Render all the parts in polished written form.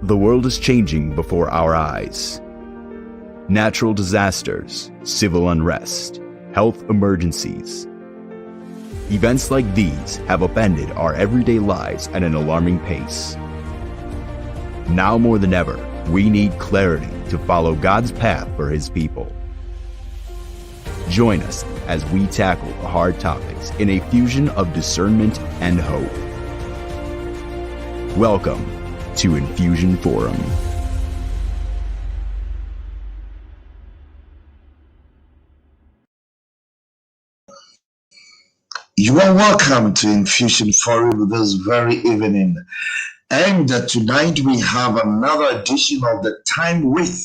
The world is changing before our eyes. Natural disasters, civil unrest, health emergencies. Events like these have upended our everyday lives at an alarming pace. Now more than ever, we need clarity to follow God's path for His people. Join us as we tackle the hard topics in a fusion of discernment and hope. Welcome to Infusion Forum. You are welcome to Infusion Forum this very evening. And tonight we have another edition of the Time With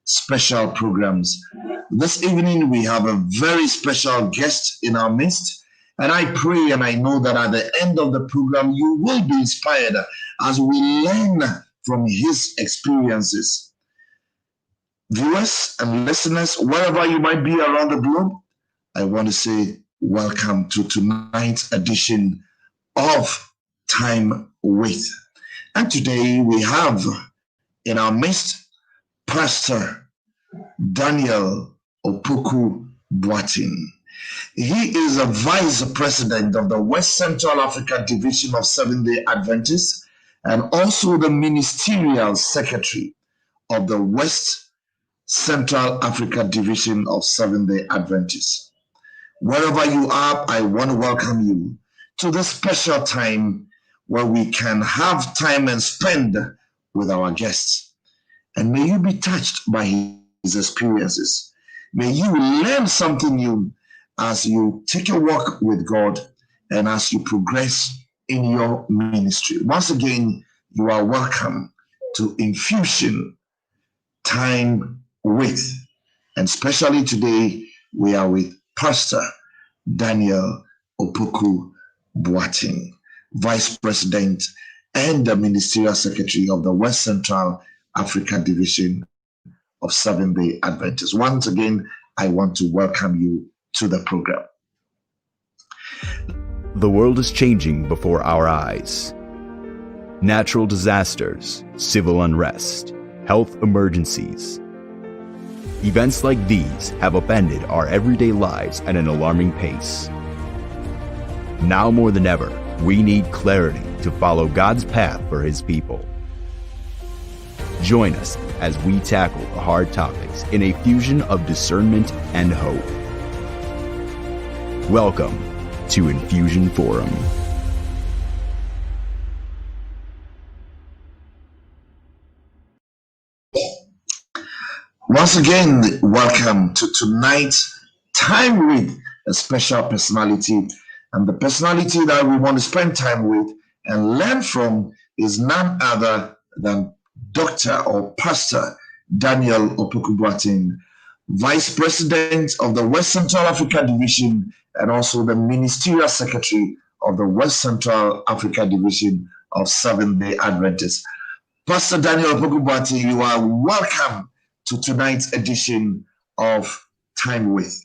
special programs. This evening we have a very special guest in our midst. And I pray and I know that at the end of the program you will be inspired as we learn from his experiences. Viewers and listeners, wherever you might be around the globe, I want to say welcome to tonight's edition of Time With. And today we have in our midst Pastor Daniel Opoku-Boateng. He is a Vice-President of the West Central Africa Division of Seventh-day Adventist and also the Ministerial Secretary of the West Central Africa Division of Seventh-day Adventist. Wherever you are, I want to welcome you to this special time where we can have time and spend with our guests. And may you be touched by his experiences. May you learn something new as you take a walk with God and as you progress in your ministry. Once again, you are welcome to Infusion Time With. And especially today, we are with Pastor Daniel Opoku-Boateng, Vice President and the Ministerial Secretary of the West Central Africa Division of Seventh-day Adventist. Once again, I want to welcome you to the program. The world is changing before our eyes. Natural disasters, civil unrest, health emergencies. Events like these have upended our everyday lives at an alarming pace. Now more than ever, we need clarity to follow God's path for His people. Join us as we tackle the hard topics in a fusion of discernment and hope. Welcome to Infusion Forum. Once again, welcome to tonight's Time With a special personality. And the personality that we want to spend time with and learn from is none other than Dr. or Pastor Daniel Opoku-Boateng, Vice President of the West Central Africa Division and also the Ministerial Secretary of the West Central Africa Division of Seventh-day Adventist. Pastor Daniel Opoku-Boateng, you are welcome to tonight's edition of Time With.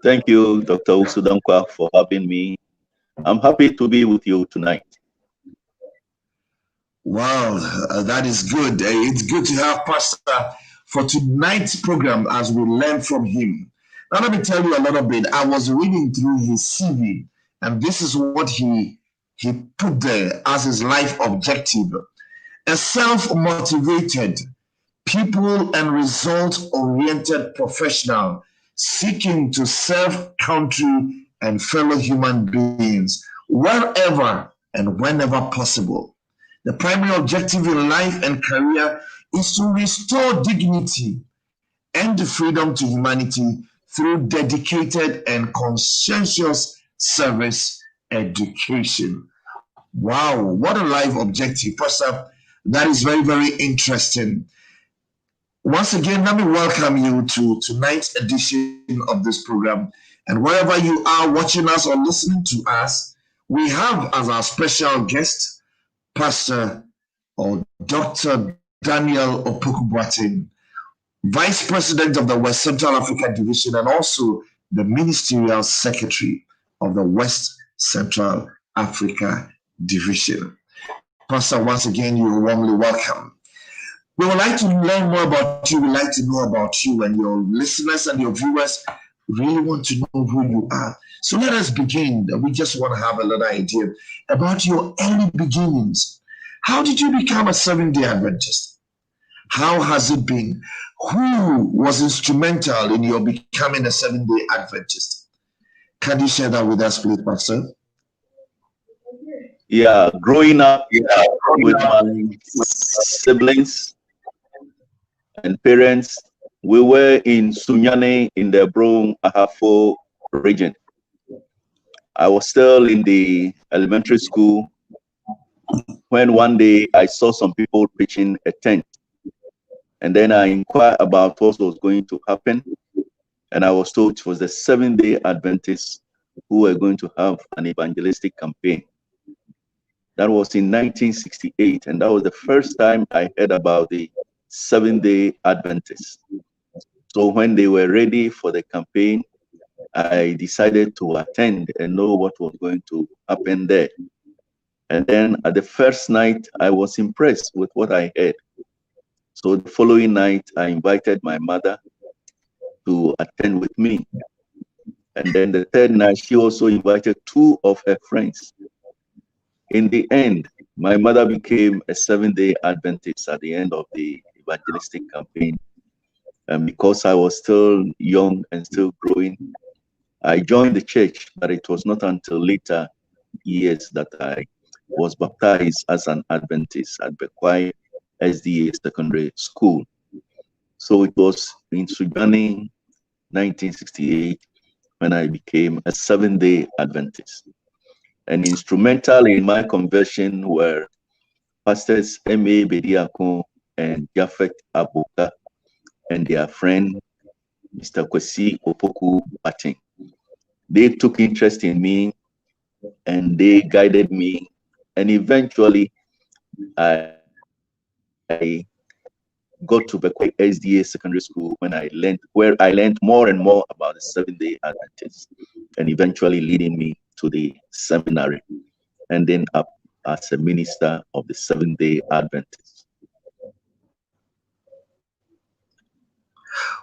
Thank you, Dr. Usudankwa, for having me. I'm happy to be with you tonight. Wow, that is good. It's good to have Pastor for tonight's program as we learn from him. Now, let me tell you a little bit. I was reading through his CV, and this is what he put there as his life objective. A self-motivated, people and result-oriented professional seeking to serve country and fellow human beings wherever and whenever possible. The primary objective in life and career is to restore dignity and freedom to humanity through dedicated and conscientious service education. Wow, what a life objective, Pastor. That is very, very interesting. Once again, let me welcome you to tonight's edition of this program. And wherever you are watching us or listening to us, we have as our special guest, Pastor or Dr. Daniel Opoku-Boateng, Vice President of the West Central Africa Division and also the Ministerial Secretary of the West Central Africa Division. Pastor, once again, you're warmly welcome. We would like to learn more about you. We'd like to know about you, and your listeners and your viewers really want to know who you are. So let us begin. We just want to have a little idea about your early beginnings. How did you become a Seventh-day Adventist? How has it been? Who was instrumental in your becoming a Seventh-day Adventist? Can you share that with us, please, Pastor? Yeah, growing up with my siblings and parents, we were in Sunyane in the Brong Ahafo region. I was still in the elementary school when one day I saw some people pitching a tent. And then I inquired about what was going to happen. And I was told it was the Seventh-day Adventists who were going to have an evangelistic campaign. That was in 1968. And that was the first time I heard about the Seventh-day Adventists. So when they were ready for the campaign, I decided to attend and know what was going to happen there. And then at the first night, I was impressed with what I heard. So the following night, I invited my mother to attend with me. And then the third night, she also invited two of her friends. In the end, my mother became a Seventh-day Adventist at the end of the evangelistic campaign. And because I was still young and still growing, I joined the church, but it was not until later years that I was baptized as an Adventist at Bekwai SDA Secondary School. So it was in Sunyane, 1968, when I became a Seventh-day Adventist. And instrumental in my conversion were Pastors M.A. Bediako and Japhet Aboka and their friend, Mr. Kwesi Opoku-Boateng. They took interest in me and they guided me. And eventually, I got to Bekwai SDA Secondary School where I learned more and more about the Seventh-day Adventists, and eventually leading me to the seminary, and then up as a minister of the Seventh-day Adventists.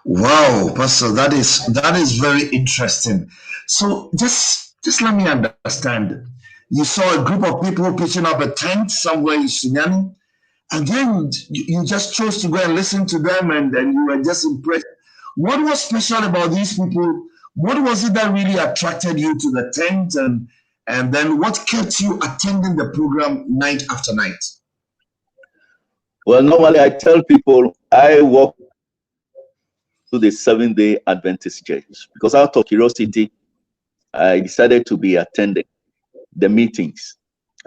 Wow, Pastor, that is very interesting. So just let me understand. You saw a group of people pitching up a tent somewhere in Sunyane, and then you just chose to go and listen to them, and you were just impressed. What was special about these people? What was it that really attracted you to the tent, and then what kept you attending the program night after night? Well, normally I tell people I walk to the Seventh-day Adventist Church because out of curiosity, I decided to be attending the meetings.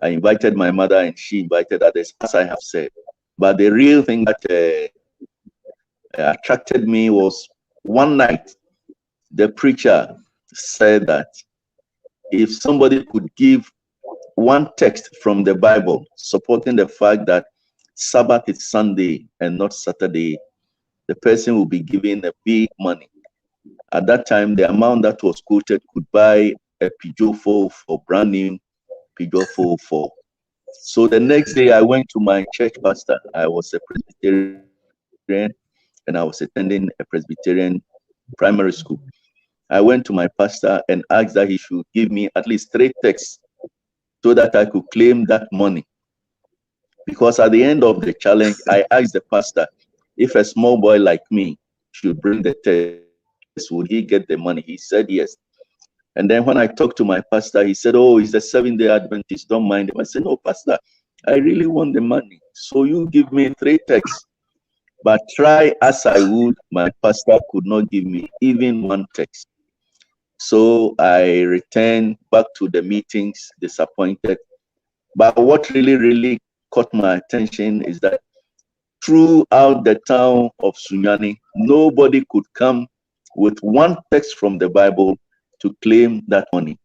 I invited my mother and she invited others, as I have said. But the real thing that attracted me was one night, the preacher said that if somebody could give one text from the Bible supporting the fact that Sabbath is Sunday and not Saturday, the person will be given a big money. At that time, the amount that was quoted could buy a Peugeot 404, brand new Peugeot 404. So the next day, I went to my church pastor. I was a Presbyterian, and I was attending a Presbyterian primary school. I went to my pastor and asked that he should give me at least 3 texts so that I could claim that money. Because at the end of the challenge, I asked the pastor, if a small boy like me should bring the text, would he get the money? He said yes. And then when I talked to my pastor, he said, oh, he's the Seventh-day Adventist, don't mind him. I said, no, pastor, I really want the money. So you give me 3 texts. But try as I would, my pastor could not give me even 1 text. So I returned back to the meetings disappointed. But what really caught my attention is that throughout the town of Sunyane, nobody could come with 1 text from the Bible to claim that money.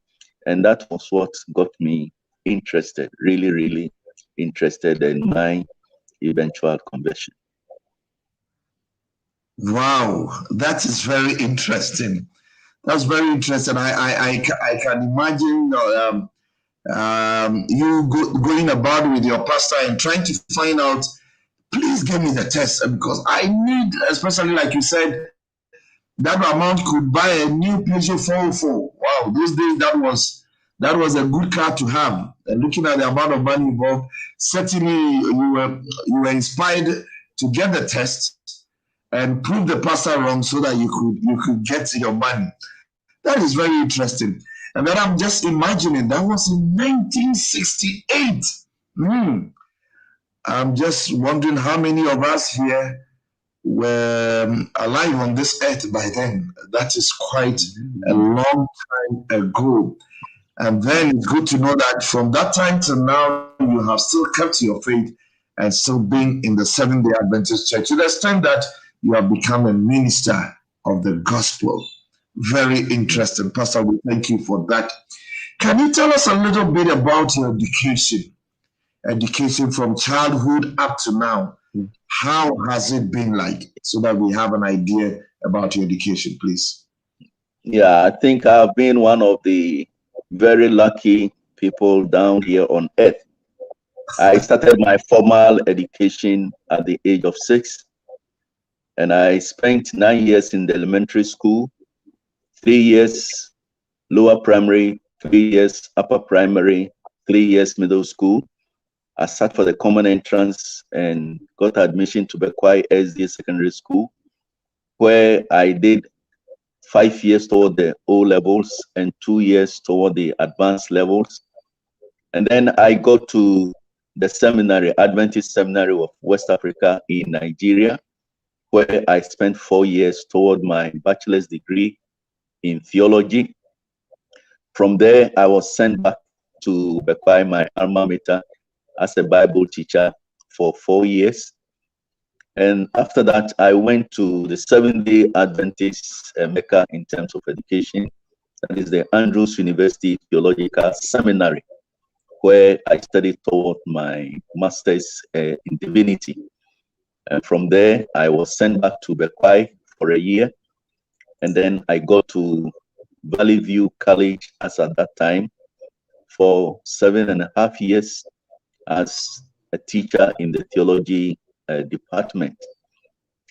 And that was what got me interested, really interested in my eventual conversion. Wow, that is very interesting. That's very interesting. I can imagine you going about with your pastor and trying to find out, please give me the test, because I need, especially like you said, that amount could buy a new Peugeot 404. Wow, those days that was a good car to have. And looking at the amount of money involved, certainly you were inspired to get the test and prove the pastor wrong so that you could get your money. That is very interesting. And then I'm just imagining that was in 1968. I'm just wondering how many of us here were alive on this earth by then. That is quite a long time ago. And then it's good to know that from that time to now, you have still kept your faith and still being in the Seventh-day Adventist Church to the extent that you have become a minister of the gospel. Very interesting. Pastor, we thank you for that. Can you tell us a little bit about your education from childhood up to now? How has it been like, so that we have an idea about your education, please? Yeah, I think I've been one of the very lucky people down here on earth. I started my formal education at the age of 6, and I spent 9 years in the elementary school, 3 years lower primary, 3 years upper primary, 3 years middle school. I sat for the common entrance and got admission to Bekwai SDA Secondary School, where I did 5 years toward the O levels and 2 years toward the advanced levels. And then I got to the seminary, Adventist Seminary of West Africa in Nigeria, where I spent 4 years toward my bachelor's degree in theology. From there, I was sent back to Bekwai, my alma mater, as a Bible teacher for 4 years. And after that, I went to the Seventh-day Adventist Mecca in terms of education. That is the Andrews University Theological Seminary, where I studied toward my master's in divinity. And from there, I was sent back to Bekwai for a year. And then I got to Valley View College as at that time for 7.5 years as a teacher in the theology department.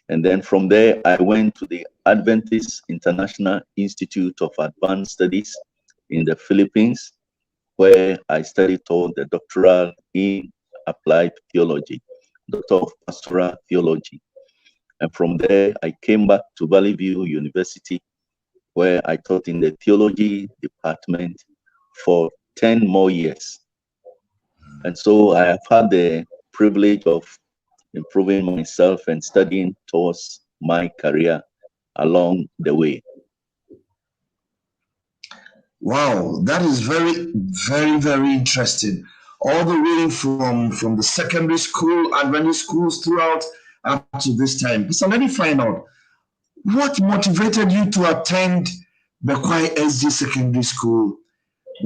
And then from there, I went to the Adventist International Institute of Advanced Studies in the Philippines, where I studied toward the doctoral in applied theology, Doctor of Pastoral Theology. And from there, I came back to Valley View University, where I taught in the theology department for 10 more years. And so I have had the privilege of improving myself and studying towards my career along the way. Wow, that is very, very, very interesting. All the way from the secondary school, Adventist schools throughout up to this time. So let me find out, what motivated you to attend Bekwai SG Secondary School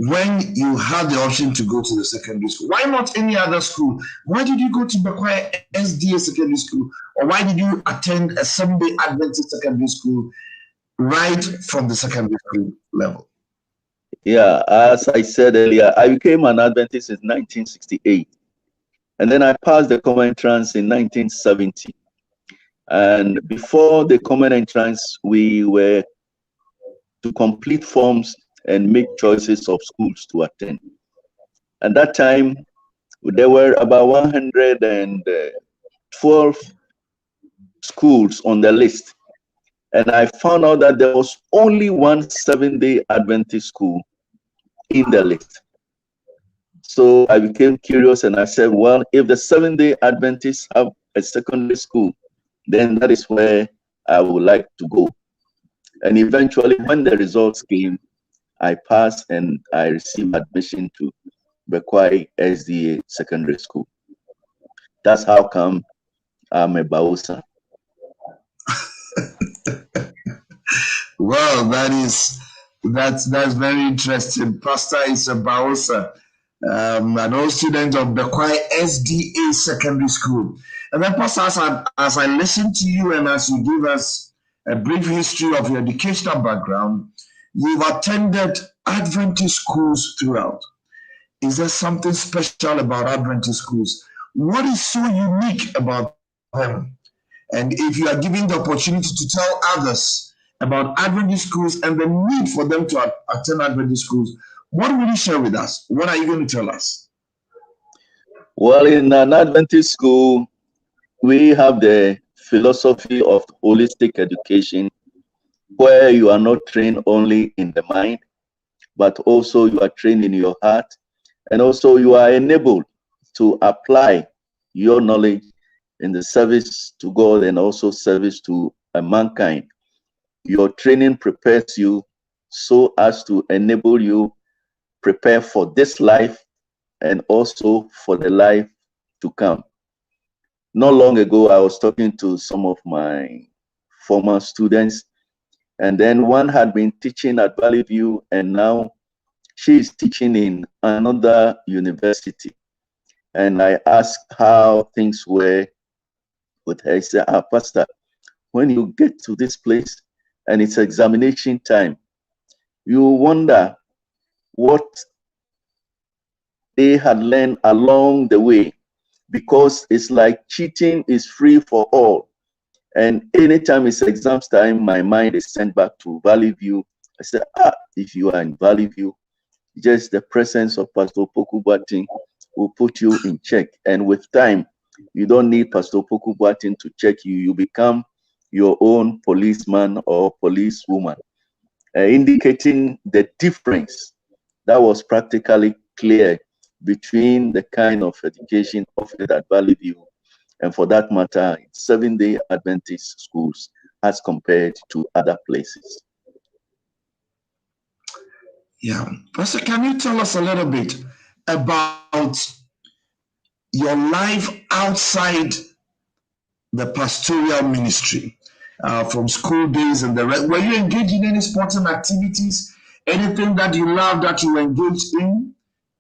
when you had the option to go to the secondary school? Why not any other school? Why did you go to Bekwai SDA Secondary School? Or why did you attend a Seventh-day Adventist Secondary School right from the secondary school level? Yeah, as I said earlier, I became an Adventist in 1968. And then I passed the common entrance in 1970. And before the common entrance, we were to complete forms and make choices of schools to attend. At that time, there were about 112 schools on the list. And I found out that there was only one Seventh-day Adventist school in the list. So I became curious and I said, well, if the Seventh-day Adventists have a secondary school, then that is where I would like to go. And eventually, when the results came, I passed and I received admission to Bekwai SDA Secondary School. That's how come I'm a Bausa. Well, that's very interesting. Pastor is a Bausa, an old student of Bekwai SDA Secondary School. And then, Pastor, as I listen to you and as you give us a brief history of your educational background, you've attended Adventist schools throughout. Is there something special about Adventist schools? What is so unique about them? And if you are given the opportunity to tell others about Adventist schools and the need for them to attend Adventist schools, what will you share with us? What are you going to tell us? Well, in an Adventist school, we have the philosophy of holistic education, where you are not trained only in the mind, but also you are trained in your heart, and also you are enabled to apply your knowledge in the service to God and also service to mankind. Your training prepares you so as to enable you prepare for this life and also for the life to come. Not long ago, I was talking to some of my former students, and then one had been teaching at Valley View, and now she is teaching in another university. And I asked how things were with her. I said, Pastor, when you get to this place and it's examination time, you wonder what they had learned along the way, because it's like cheating is free for all. And anytime it's exams time, my mind is sent back to Valley View. I said, if you are in Valley View, just the presence of Pastor Opoku-Boateng will put you in check. And with time, you don't need Pastor Opoku-Boateng to check you. You become your own policeman or policewoman, indicating the difference that was practically clear between the kind of education offered at Valley View and, for that matter, Seventh-day Adventist schools as compared to other places. Yeah. Pastor, can you tell us a little bit about your life outside the pastoral ministry, from school days and the rest? Were you engaged in any sporting activities? Anything that you love that you were engaged in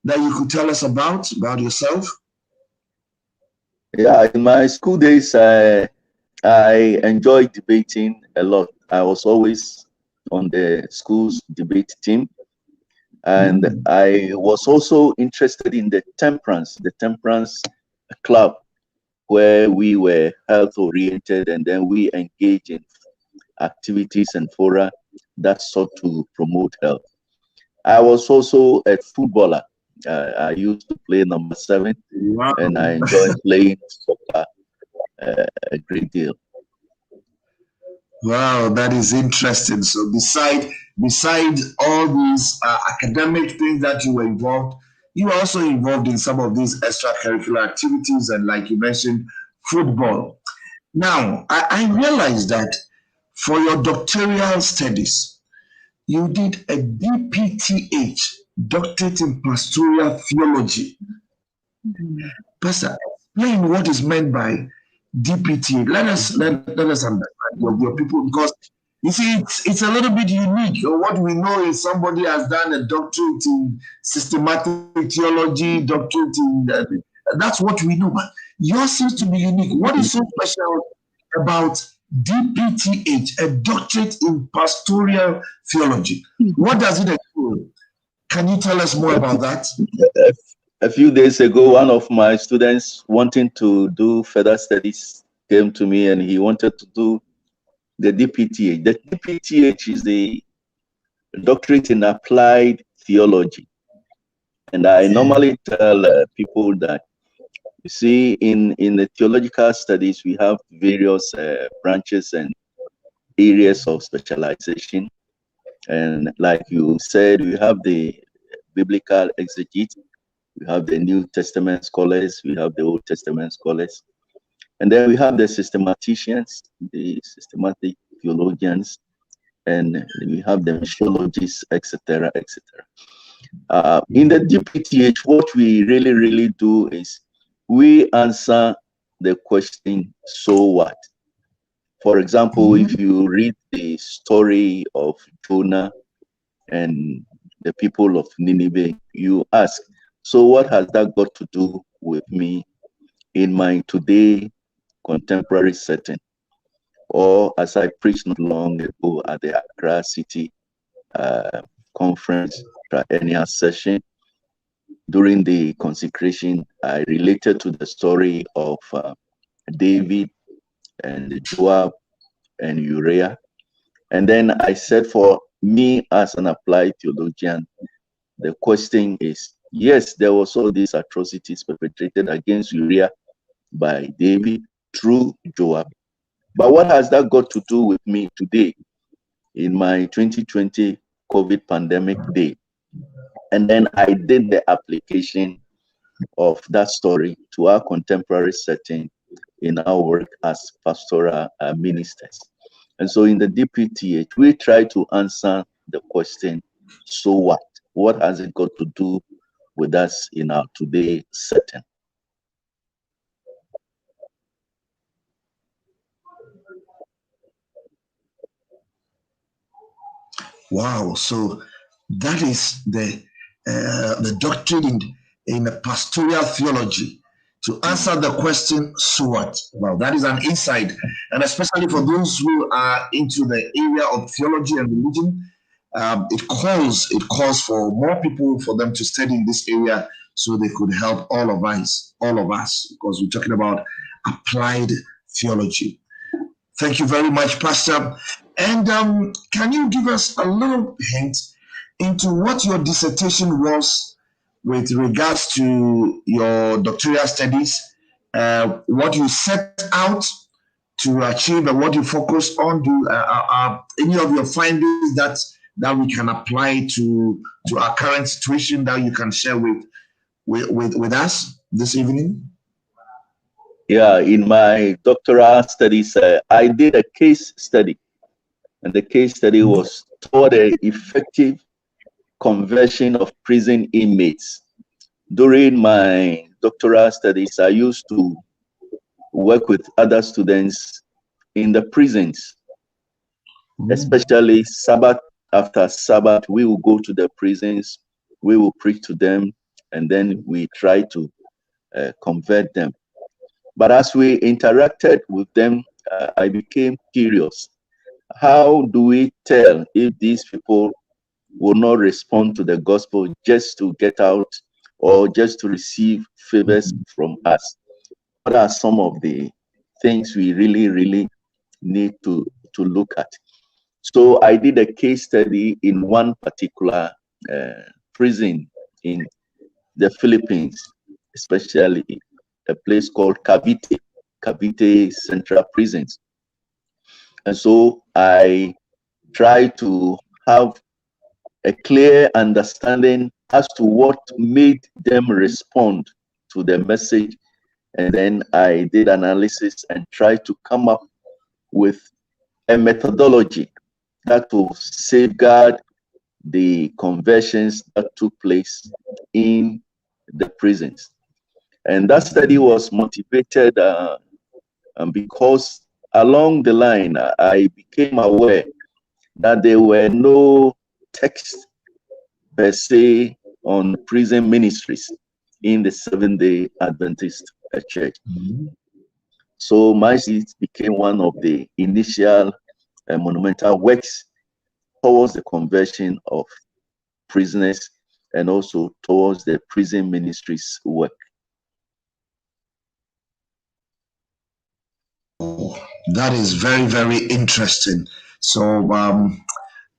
that you could tell us about yourself? Yeah, in my school days, I enjoyed debating a lot. I was always on the school's debate team. And I was also interested in the temperance club, where we were health oriented, and then we engage in activities and fora that sought to promote health. I was also a footballer. I used to play number 7, Wow. and I enjoyed playing soccer a great deal. Wow, that is interesting. So beside all these academic things that you were involved, you were also involved in some of these extracurricular activities, and like you mentioned, football. Now, I realized that for your doctoral studies, you did a DPTH, Doctorate in Pastoral Theology. Pastor, explain what is meant by DPT. Let us understand your people, because you see it's a little bit unique. What we know is somebody has done a doctorate in systematic theology, doctorate in that's what we know. But yours seems to be unique. What is so special about DPTH, a doctorate in pastoral theology? What does it include? Can you tell us more about that? A few days ago, one of my students wanting to do further studies came to me, and he wanted to do the DPTH. The DPTH is the Doctorate in Applied Theology. And I normally tell people that, you see, in the theological studies, we have various branches and areas of specialization. And like you said, we have the biblical exegete, we have the New Testament scholars, we have the Old Testament scholars, and then we have the systematicians, the systematic theologians, and we have the missiologists, etc., etc. In the DPTH, what we really do is we answer the question, so what? For example, if you read the story of Jonah and the people of Nineveh, you ask, so what has that got to do with me in my today contemporary setting? Or as I preached not long ago at the Accra City conference annual session, during the consecration, I related to the story of David and Joab and Uriah. And then I said, for me as an applied theologian, the question is, yes, there was all these atrocities perpetrated against Uriah by David through Joab. But what has that got to do with me today in my 2020 COVID pandemic day? And then I did the application of that story to our contemporary setting in our work as pastoral ministers. And so in the DPTH, we try to answer the question, so what? What has it got to do with us in our today setting? Wow, so that is the doctrine in the pastoral theology to answer the question, so what? Well, that is an insight, and especially for those who are into the area of theology and religion, it calls for more people for them to study in this area so they could help all of us, because we're talking about applied theology. Thank you very much, Pastor. And can you give us a little hint into what your dissertation was with regards to your doctoral studies, what you set out to achieve and what you focused on? Do any of your findings that we can apply to our current situation that you can share with us this evening? Yeah, in my doctoral studies, I did a case study, and the case study was toward the effective conversion of prison inmates. During my doctoral studies, I used to work with other students in the prisons, especially Sabbath after Sabbath. We will go to the prisons, we will preach to them, and then we try to convert them. But as we interacted with them, I became curious. How do we tell if these people will not respond to the gospel just to get out or just to receive favors from us? What are some of the things we really need to look at? So I did a case study in one particular prison in the Philippines, especially a place called Cavite Central Prisons. And so I try to have a clear understanding as to what made them respond to the message. And then I did analysis and tried to come up with a methodology that will safeguard the conversions that took place in the prisons. And that study was motivated because along the line, I became aware that there were no texts per se on prison ministries in the Seventh-day Adventist Church. So my seat became one of the initial monumental works towards the conversion of prisoners and also towards the prison ministries work. That is very interesting. So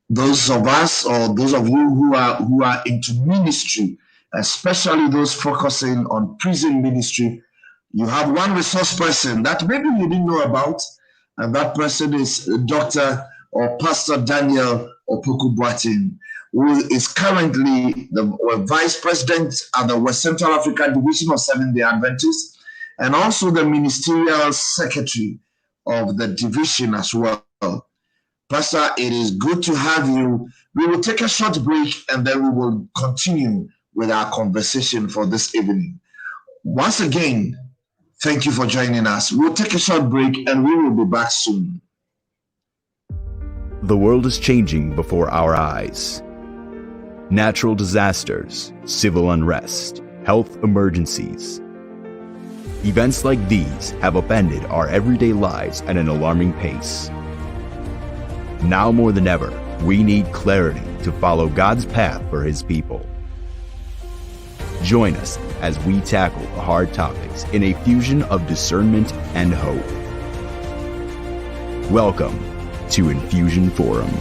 those of us, or those of you who are into ministry, especially those focusing on prison ministry, you have one resource person that maybe you didn't know about, and that person is Dr. or Pastor Daniel Opoku-Boateng, who is currently the Vice President at the West Central Africa Division of Seventh-day Adventist, and also the Ministerial Secretary of the division as well. Pastor, it is good to have you. We will take a short break and then we will continue with our conversation for this evening. Once again, thank you for joining us. We'll take a short break and we will be back soon. The world is changing before our eyes. Natural disasters, civil unrest, health emergencies. Events like these have upended our everyday lives at an alarming pace. Now more than ever, we need clarity to follow God's path for His people. Join us as we tackle the hard topics in a fusion of discernment and hope. Welcome to Infusion Forum.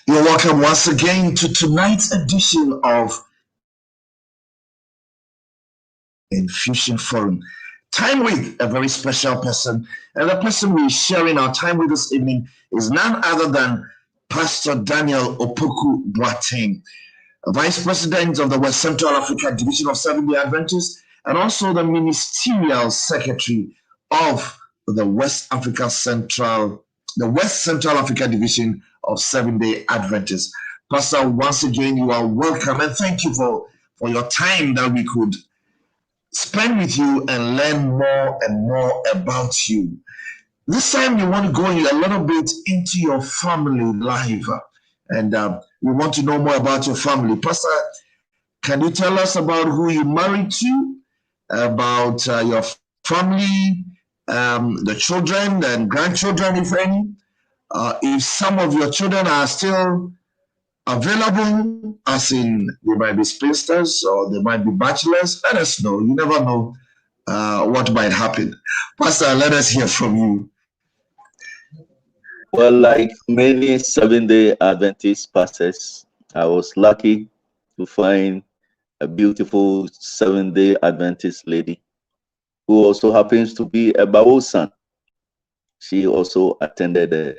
You're welcome once again to tonight's edition of Infusion Forum. Time with a very special person, and the person we're sharing our time with this evening is none other than Pastor Daniel Opoku-Boateng, Vice-President of the West Central Africa Division of Seventh-day Adventist, and also the Ministerial Secretary of the West Central Africa Division of Seventh-day Adventist. Pastor, once again, you are welcome, and thank you for your time that we could spend with you and learn more and more about you. This time, we want to go a little bit into your family life, and we want to know more about your family. Pastor, can you tell us about who you married to, about your family, the children and grandchildren, if any? If some of your children are still available, as in they might be spinsters or they might be bachelors, let us know. You never know what might happen. Pastor, let us hear from you. Well, like many Seventh-day Adventist pastors, I was lucky to find a beautiful Seventh-day Adventist lady who also happens to be a Baosan. She also attended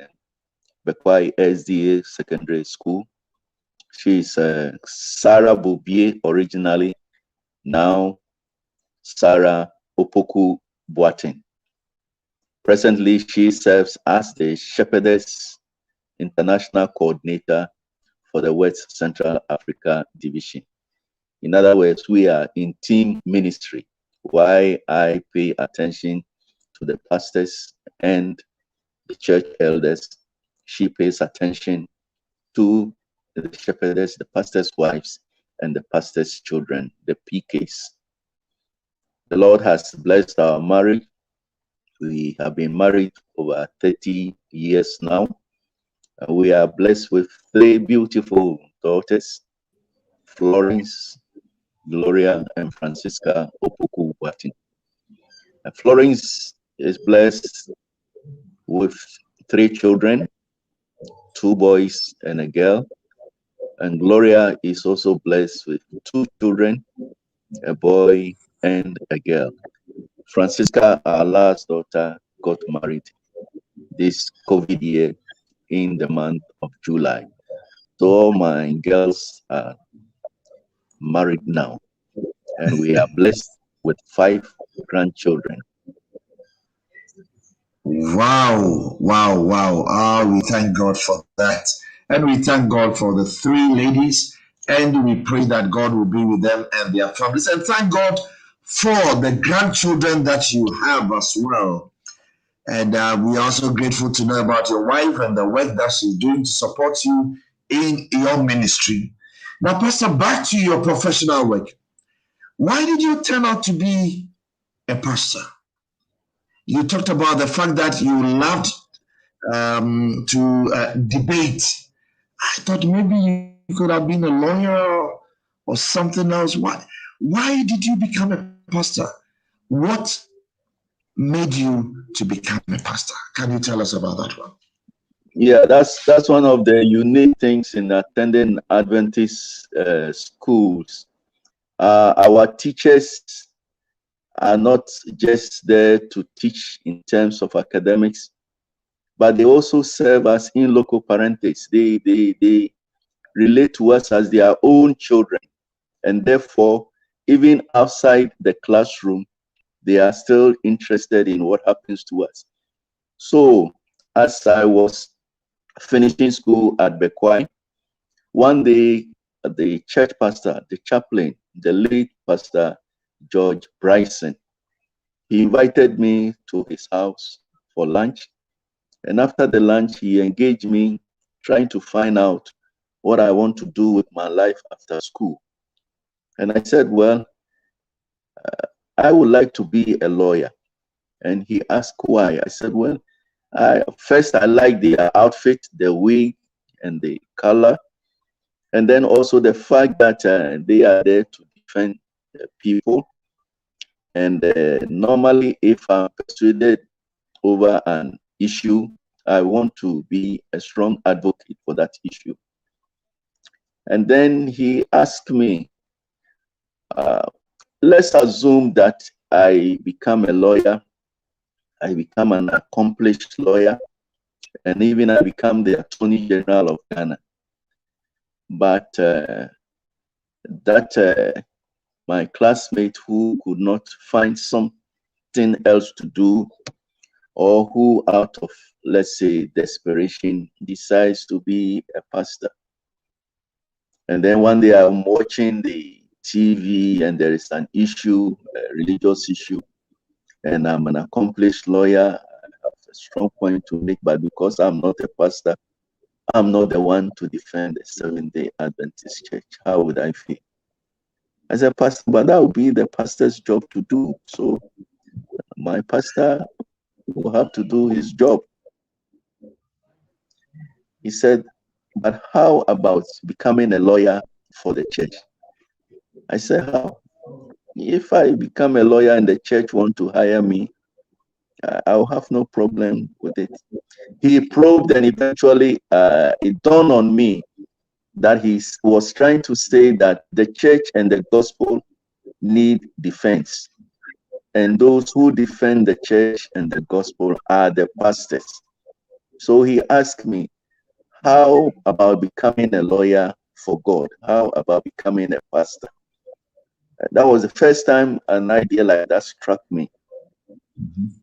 Bekwai SDA Secondary School. She's Sarah Bobie originally, now Sarah Opoku-Boateng. Presently, she serves as the Shepherdess International Coordinator for the West Central Africa Division. In other words, we are in team ministry. Why I pay attention to the pastors and the church elders, she pays attention to the shepherdess, the pastor's wives, and the pastor's children, the PKs. The Lord has blessed our marriage. We have been married over 30 years now. We are blessed with 3 beautiful daughters, Florence, Gloria, and Francisca Opoku-Boateng. Florence is blessed with 3 children, 2 boys and a girl. And Gloria is also blessed with 2 children, a boy and a girl. Francisca, our last daughter, got married this COVID year in the month of July. So all my girls are married now, and we are blessed with 5 grandchildren. Wow. We thank God for that. And we thank God for the 3 ladies, and we pray that God will be with them and their families. And thank God for the grandchildren that you have as well. And we're also grateful to know about your wife and the work that she's doing to support you in your ministry. Now, Pastor, back to your professional work. Why did you turn out to be a pastor? You talked about the fact that you loved to debate. I thought maybe you could have been a lawyer or something else. Why did you become a pastor? What made you to become a pastor? Can you tell us about that one? Yeah, that's one of the unique things in attending Adventist schools. Our teachers are not just there to teach in terms of academics, but they also serve as in loco parentis. They relate to us as their own children, and therefore, even outside the classroom, they are still interested in what happens to us. So, as I was finishing school at Bekwai, one day the church pastor, the chaplain, the late Pastor George Bryson, he invited me to his house for lunch. And after the lunch, he engaged me trying to find out what I want to do with my life after school. And I said, well, I would like to be a lawyer. And he asked why. I said, well, first I like the outfit, the wig, and the color. And then also the fact that they are there to defend people. And normally, if I'm persuaded over an issue, I want to be a strong advocate for that issue. And then he asked me, let's assume that I become a lawyer, I become an accomplished lawyer, and even I become the Attorney General of Ghana. But my classmate who could not find something else to do, or who out of, let's say, desperation, decides to be a pastor. And then one day I'm watching the TV and there is an issue, a religious issue, and I'm an accomplished lawyer. I have a strong point to make, but because I'm not a pastor, I'm not the one to defend the Seventh-day Adventist Church. How would I feel? As a pastor, but that would be the pastor's job to do. So my pastor will have to do his job. He said, but how about becoming a lawyer for the church? I said, how? If I become a lawyer and the church want to hire me, I'll have no problem with it. He probed, and eventually it dawned on me that he was trying to say that the church and the gospel need defense. And those who defend the church and the gospel are the pastors. So he asked me, how about becoming a lawyer for God? How about becoming a pastor? That was the first time an idea like that struck me.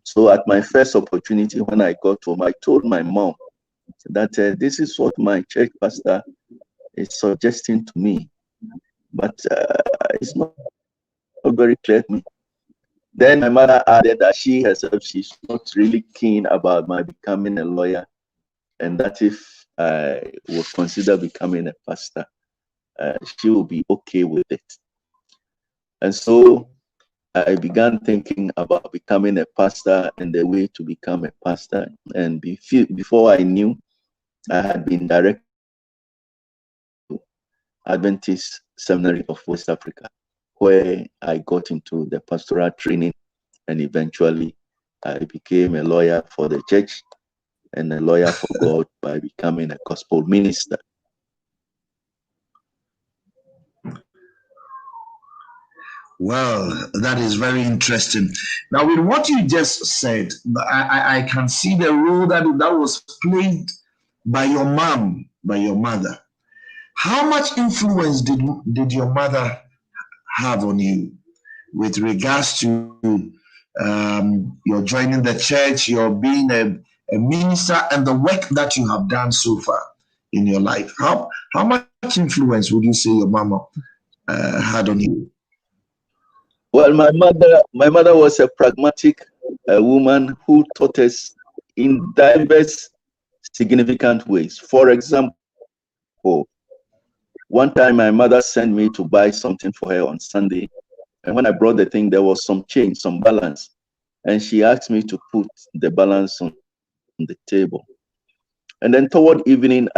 So at my first opportunity, when I got home, I told my mom that this is what my church pastor is suggesting to me, but it's not very clear to me. Then my mother added that she herself, she's not really keen about my becoming a lawyer, and that if I would consider becoming a pastor, she will be okay with it. And so I began thinking about becoming a pastor and the way to become a pastor. And before I knew, I had been directed to Adventist Seminary of West Africa, where I got into the pastoral training, and eventually I became a lawyer for the church and a lawyer for God by becoming a gospel minister. Well, that is very interesting. Now, with what you just said, I can see the role that was played by your mom, by your mother. How much influence did your mother have on you with regards to your joining the church, your being a minister, and the work that you have done so far in your life? How much influence would you say your mama had on you? Well, my mother was a pragmatic woman who taught us in diverse, significant ways. For example, one time my mother sent me to buy something for her on Sunday, and when I brought the thing, there was some change, some balance, and she asked me to put the balance on the table. And then toward evening,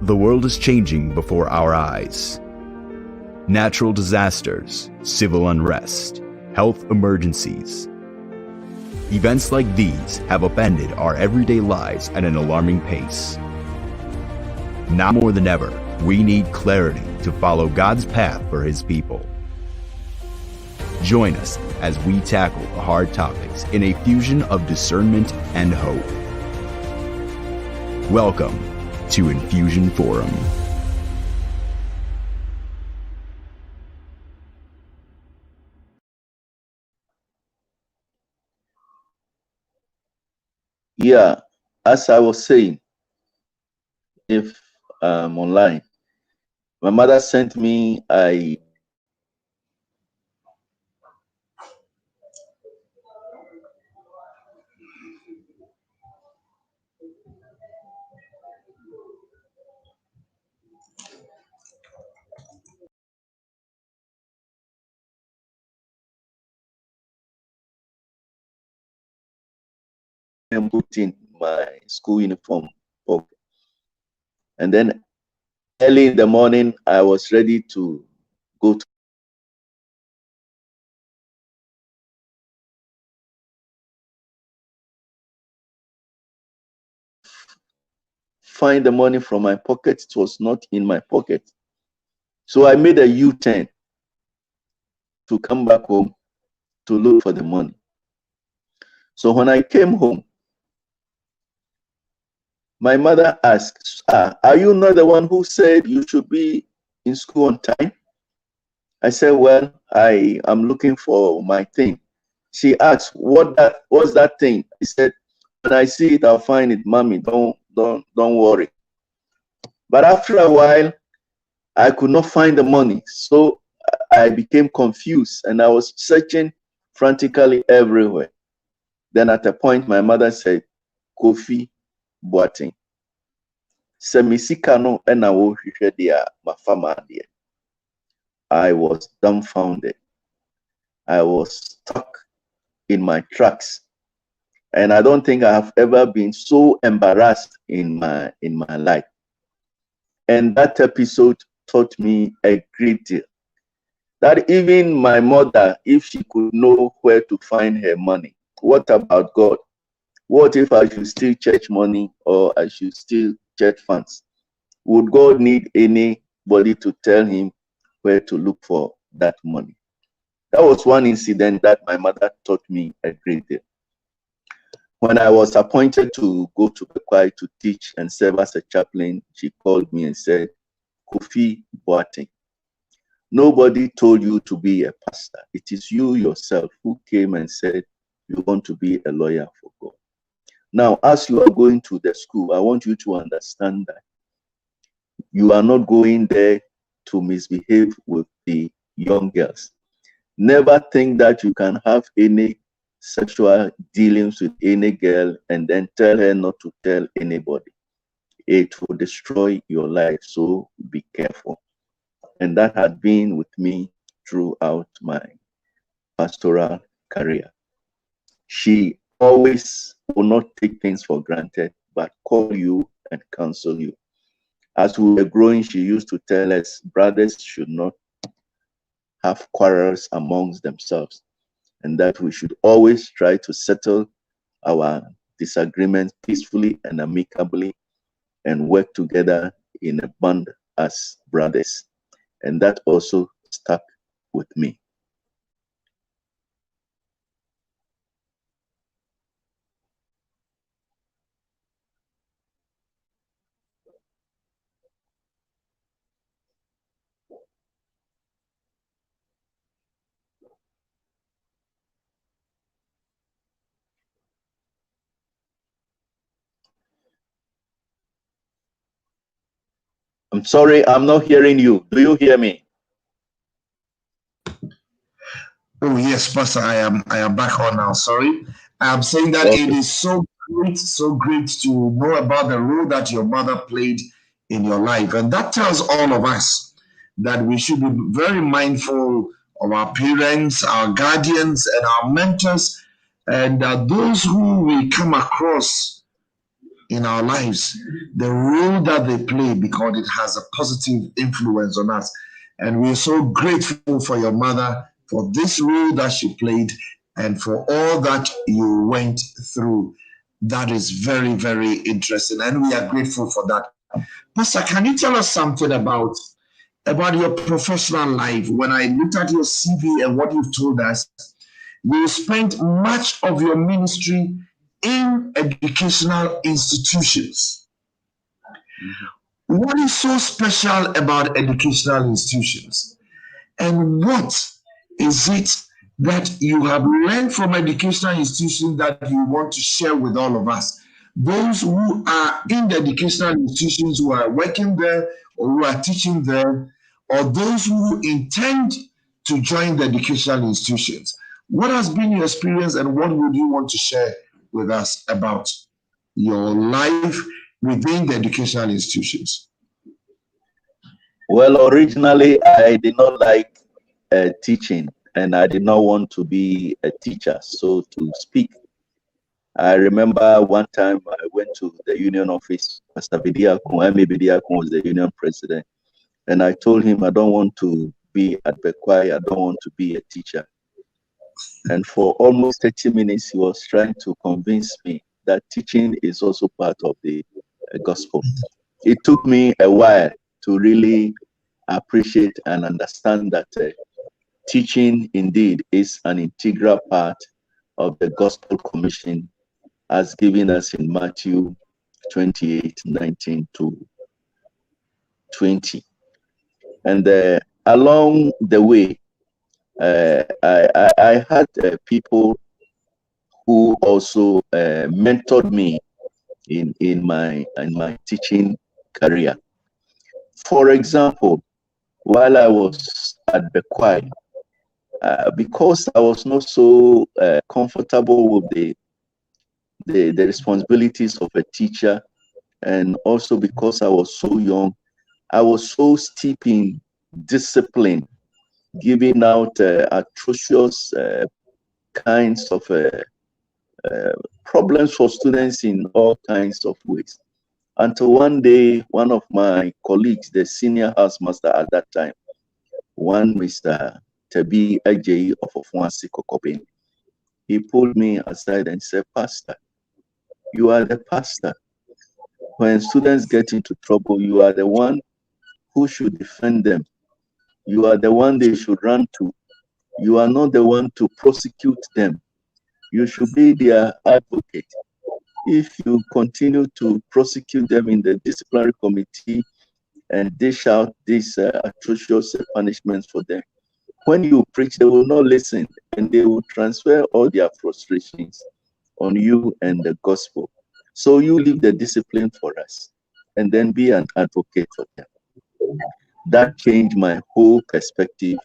The world is changing before our eyes. Natural disasters, civil unrest, health emergencies. Events like these have upended our everyday lives at an alarming pace. Now more than ever, we need clarity to follow God's path for His people. Join us as we tackle the hard topics in a fusion of discernment and hope. Welcome to Infusion Forum. Yeah, as I was saying, if online, my mother sent me and put in my school uniform pocket. And then early in the morning, I was ready to go to find the money from my pocket. It was not in my pocket. So I made a U-turn to come back home to look for the money. So when I came home, my mother asked, are you not the one who said you should be in school on time? I said, well, I am looking for my thing. She asked, what's that thing? I said, when I see it, I'll find it, mommy. Don't worry. But after a while, I could not find the money. So I became confused and I was searching frantically everywhere. Then at a point, my mother said, Opoku-Boateng. I was dumbfounded. I was stuck in my tracks. And I don't think I have ever been so embarrassed in my life. And that episode taught me a great deal. That even my mother, if she could know where to find her money, what about God? What if I should steal church money or I should steal church funds? Would God need anybody to tell him where to look for that money? That was one incident that my mother taught me a great deal. When I was appointed to go to Bekwai to teach and serve as a chaplain, she called me and said, Opoku-Boateng, nobody told you to be a pastor. It is you yourself who came and said you want to be a lawyer for God. Now, as you are going to the school, I want you to understand that you are not going there to misbehave with the young girls. Never think that you can have any sexual dealings with any girl and then tell her not to tell anybody. It will destroy your life, so be careful. And that had been with me throughout my pastoral career. She always will not take things for granted, but call you and counsel you. As we were growing, she used to tell us brothers should not have quarrels amongst themselves, and that we should always try to settle our disagreements peacefully and amicably and work together in a bond as brothers. And that also stuck with me. I'm sorry, I'm not hearing you. Do you hear me? Oh yes, Pastor, I am back on now. Sorry. I'm saying that Okay. It is so great to know about the role that your mother played in your life. And that tells all of us that we should be very mindful of our parents, our guardians, and our mentors, and those who we come across in our lives, the role that they play, because it has a positive influence on us. And we're so grateful for your mother, for this role that she played, and for all that you went through. That is very, very interesting. And we are grateful for that. Pastor, can you tell us something about your professional life? When I looked at your CV and what you've told us, you spent much of your ministry in educational institutions. What is so special about educational institutions? And what is it that you have learned from educational institutions that you want to share with all of us? Those who are in the educational institutions, who are working there or who are teaching there, or those who intend to join the educational institutions. What has been your experience and what would you want to share with us about your life within the educational institutions? Well, originally, I did not like teaching, and I did not want to be a teacher, so to speak. I remember one time I went to the union office. Pastor Emi Bidiakun was the union president. And I told him I don't want to be at Bekwai. I don't want to be a teacher. And for almost 30 minutes, he was trying to convince me that teaching is also part of the gospel. It took me a while to really appreciate and understand that teaching indeed is an integral part of the gospel commission as given us in Matthew 28:19 to 20. And along the way, I had people who also mentored me in my teaching career. For example, while I was at Bekwai, because I was not so comfortable with the responsibilities of a teacher, and also because I was so young, I was so steep in discipline, giving out atrocious kinds of problems for students in all kinds of ways. Until one day, one of my colleagues, the senior housemaster at that time, one Mr. Tabi Ajayi of Ofunwasi Kokobin, he pulled me aside and said, "Pastor, you are the pastor. When students get into trouble, you are the one who should defend them. You are the one they should run to. You are not the one to prosecute them. You should be their advocate. If you continue to prosecute them in the disciplinary committee and dish out these atrocious punishments for them, when you preach, they will not listen, and they will transfer all their frustrations on you and the gospel. So you leave the discipline for us and then be an advocate for them." That changed my whole perspective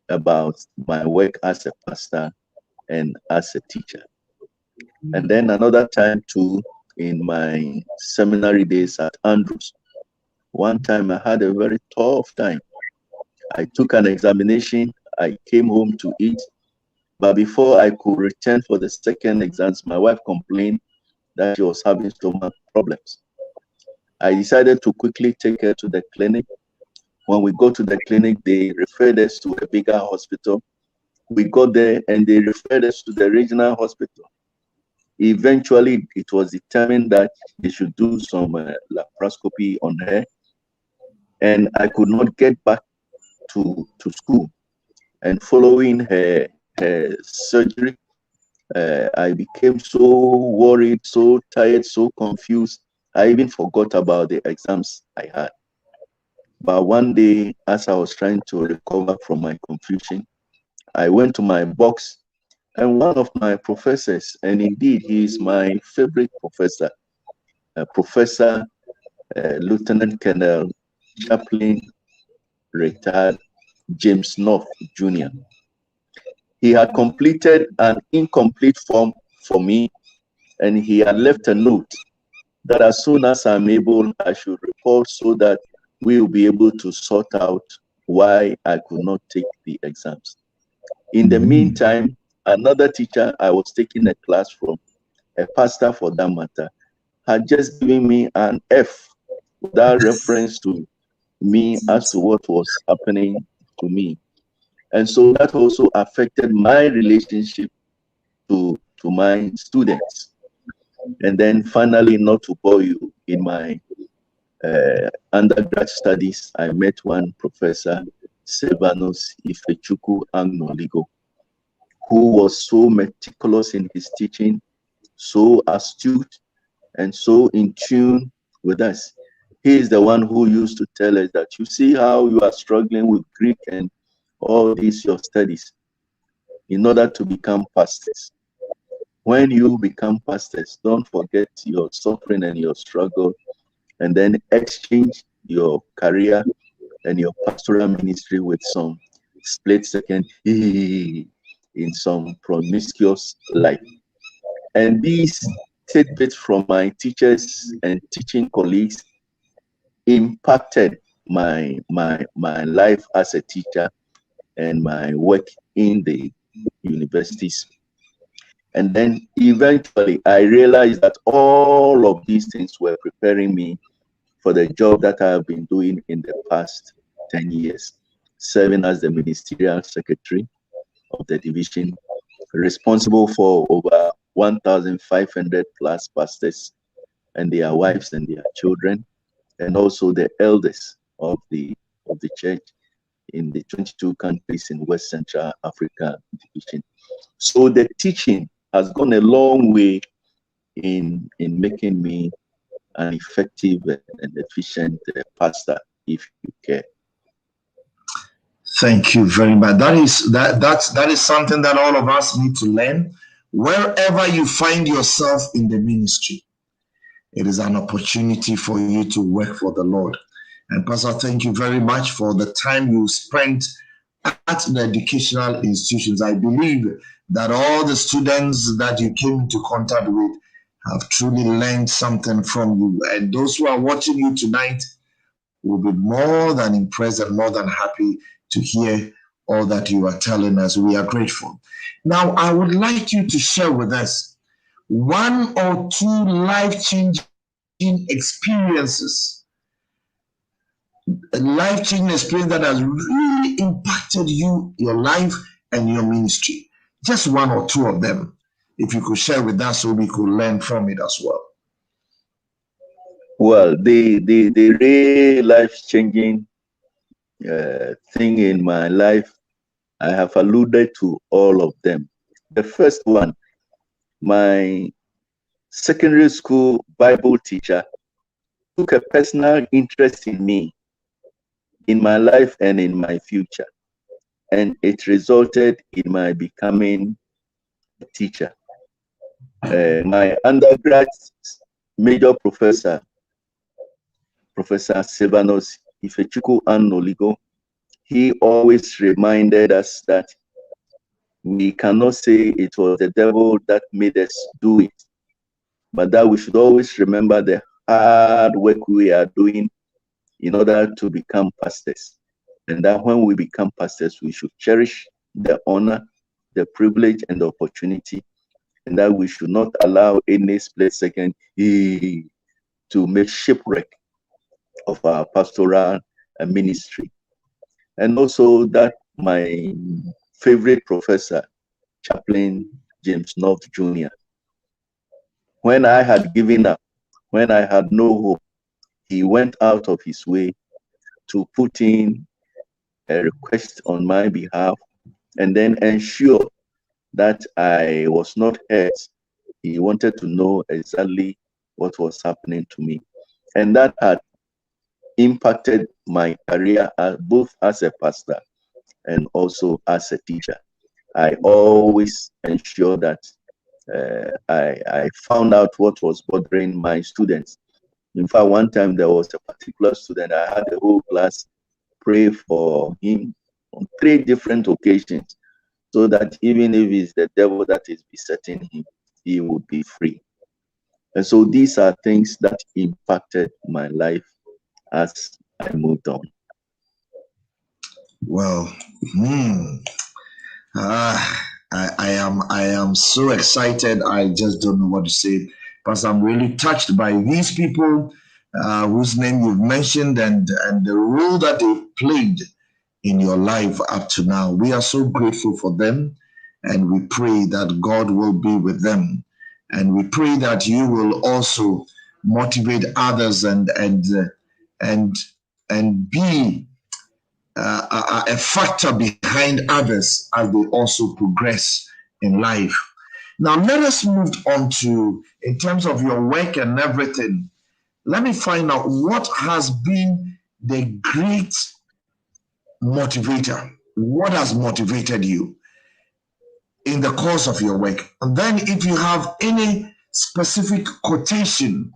about my work as a pastor and as a teacher. And then another time too, in my seminary days at Andrews, one time I had a very tough time. I took an examination, I came home to eat, but before I could return for the second exams, my wife complained that she was having stomach problems. I decided to quickly take her to the clinic. When we got to the clinic, they referred us to a bigger hospital. We got there and they referred us to the regional hospital. Eventually, it was determined that they should do some laparoscopy on her, and I could not get back to school. And following her surgery, I became so worried, so tired, so confused. I even forgot about the exams I had. But one day, as I was trying to recover from my confusion, I went to my box, and one of my professors, and indeed he is my favorite professor, Professor Lieutenant Colonel Chaplain retired James North Jr. He had completed an incomplete form for me, and he had left a note that as soon as I'm able, I should report so that we will be able to sort out why I could not take the exams. In the meantime, another teacher I was taking a class from, a pastor for that matter, had just given me an F without reference to me as to what was happening to me. And so that also affected my relationship to my students. And then finally, not to bore you, in my undergrad studies, I met one Professor Silvanus Ifechukwu Agnoligo, who was so meticulous in his teaching, so astute, and so in tune with us. He is the one who used to tell us that, you see how you are struggling with Greek and all these your studies in order to become pastors. When you become pastors, don't forget your suffering and your struggle, and then exchange your career and your pastoral ministry with some split second in some promiscuous life. And these tidbits from my teachers and teaching colleagues impacted my life as a teacher and my work in the universities. And then eventually I realized that all of these things were preparing me for the job that I have been doing in the past 10 years, serving as the Ministerial Secretary of the division, responsible for over 1,500 plus pastors and their wives and their children, and also the elders of the church in the 22 countries in West Central Africa division. So the teaching has gone a long way in making me an effective and efficient pastor, if you care. Thank you very much. That is something that all of us need to learn. Wherever you find yourself in the ministry, it is an opportunity for you to work for the Lord. And Pastor, thank you very much for the time you spent at the educational institutions. I believe that all the students that you came into contact with have truly learned something from you. And those who are watching you tonight will be more than impressed and more than happy to hear all that you are telling us. We are grateful. Now, I would like you to share with us one or two life-changing experiences, a life-changing experience that has really impacted you, your life, and your ministry. Just one or two of them, if you could share with us so we could learn from it as well. Well, the real life-changing thing in my life, I have alluded to all of them. The first one, my secondary school Bible teacher took a personal interest in me, in my life and in my future, and it resulted in my becoming a teacher. My undergrad major professor, Professor Silvanus Ifechukwu Anoligo, he always reminded us that we cannot say it was the devil that made us do it, but that we should always remember the hard work we are doing in order to become pastors. And that when we become pastors, we should cherish the honor, the privilege, and the opportunity, and that we should not allow any split second to make shipwreck of our pastoral ministry. And also that my favorite professor, Chaplain James North Jr., when I had given up, when I had no hope, he went out of his way to put in a request on my behalf and then ensure that I was not hurt. He wanted to know exactly what was happening to me. And that had impacted my career both as a pastor and also as a teacher. I always ensure that I found out what was bothering my students. In fact, one time there was a particular student, I had the whole class pray for him on 3 different occasions, so that even if it's the devil that is besetting him, he would be free. And so these are things that impacted my life as I moved on. Well, I am so excited. I just don't know what to say, because I'm really touched by these people whose name you've mentioned and the role that they've played in your life up to now. We are so grateful for them, and we pray that God will be with them, and we pray that you will also motivate others and be a factor behind others as they also progress in life. Now, let us move on to, in terms of your work and everything, let me find out what has been the great motivator. What has motivated you in the course of your work? And then if you have any specific quotation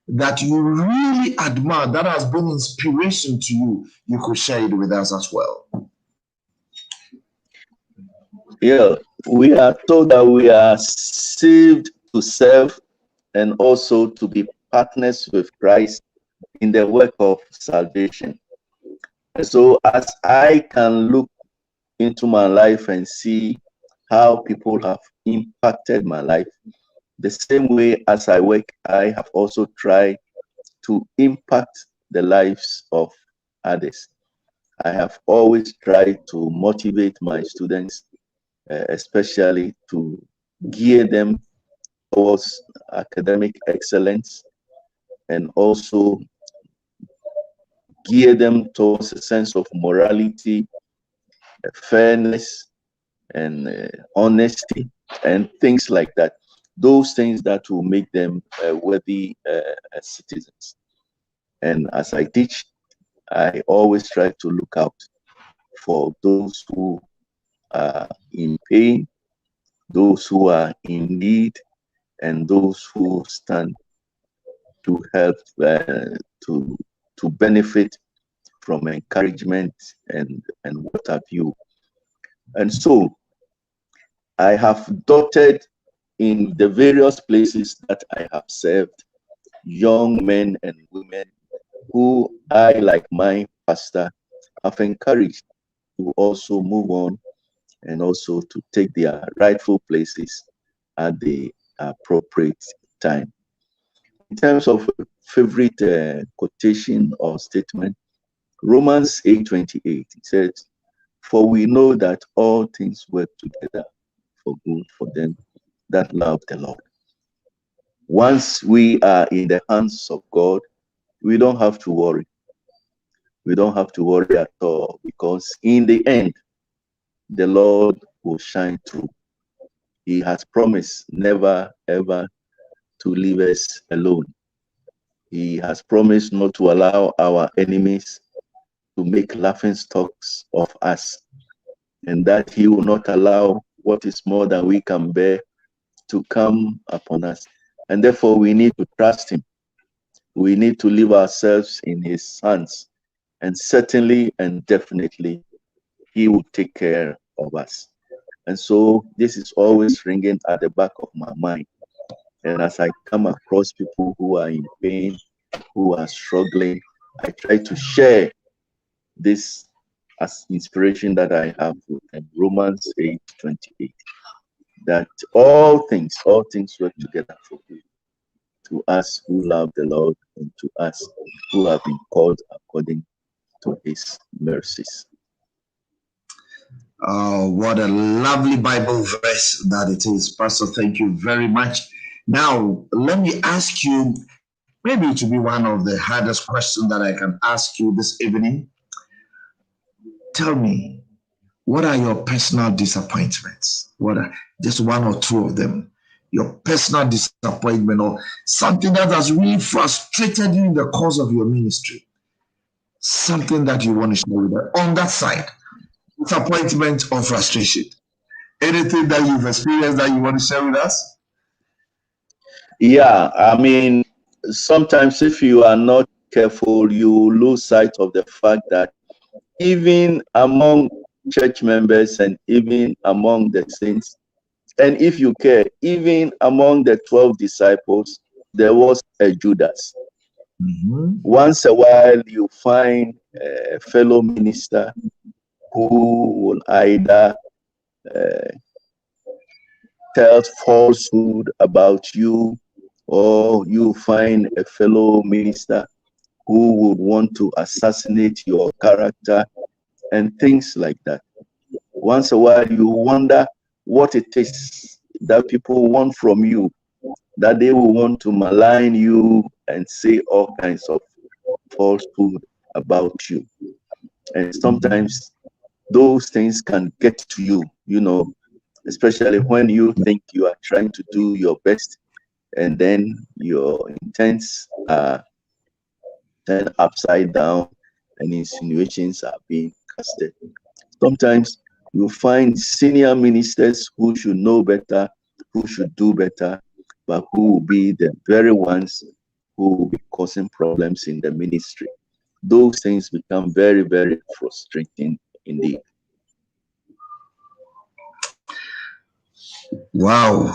that you really admire, that has been inspiration to you, you could share it with us as well. Yeah, we are told that we are saved to serve and also to be partners with Christ in the work of salvation. And so as I can look into my life and see how people have impacted my life. The same way as I work, I have also tried to impact the lives of others. I have always tried to motivate my students, especially to gear them towards academic excellence, and also gear them towards a sense of morality, fairness, and honesty, and things like that. Those things that will make them worthy citizens. And as I teach, I always try to look out for those who are in pain, those who are in need, and those who stand to help to benefit from encouragement and what have you. And so I have dotted in the various places that I have served young men and women who I, like my pastor, have encouraged to also move on and also to take their rightful places at the appropriate time. In terms of favorite quotation or statement, Romans 8:28, it says, "For we know that all things work together for good for them that love the Lord." Once we are in the hands of God, we don't have to worry. We don't have to worry at all, because in the end, the Lord will shine through. He has promised never ever to leave us alone. He has promised not to allow our enemies to make laughing stocks of us, and that he will not allow what is more than we can bear to come upon us. And therefore we need to trust him. We need to leave ourselves in his hands, and certainly and definitely he will take care of us. And so this is always ringing at the back of my mind. And as I come across people who are in pain, who are struggling, I try to share this as inspiration that I have with Romans 8:28, that all things work together for good to us who love the Lord, and to us who have been called according to his mercies. Oh, what a lovely Bible verse that it is, Pastor. Thank you very much. Now, let me ask you, maybe it will be one of the hardest questions that I can ask you this evening. Tell me, what are your personal disappointments? What are just one or two of them? Your personal disappointment, or something that has really frustrated you in the course of your ministry. Something that you want to share with us on that side. Disappointment or frustration. Anything that you've experienced that you want to share with us? Yeah, I mean, sometimes if you are not careful, you lose sight of the fact that even among church members and even among the saints, and if you care, even among the 12 disciples, there was a Judas. Mm-hmm. Once a while, you find a fellow minister who will either tell falsehood about you, or you find a fellow minister who would want to assassinate your character and things like that. Once a while, you wonder what it is that people want from you, that they will want to malign you and say all kinds of falsehood about you. And sometimes those things can get to you, you know, especially when you think you are trying to do your best, and then your intents are turned upside down and insinuations are being casted. Sometimes you find senior ministers who should know better, who should do better, but who will be the very ones who will be causing problems in the ministry. Those things become very, very frustrating indeed. Wow.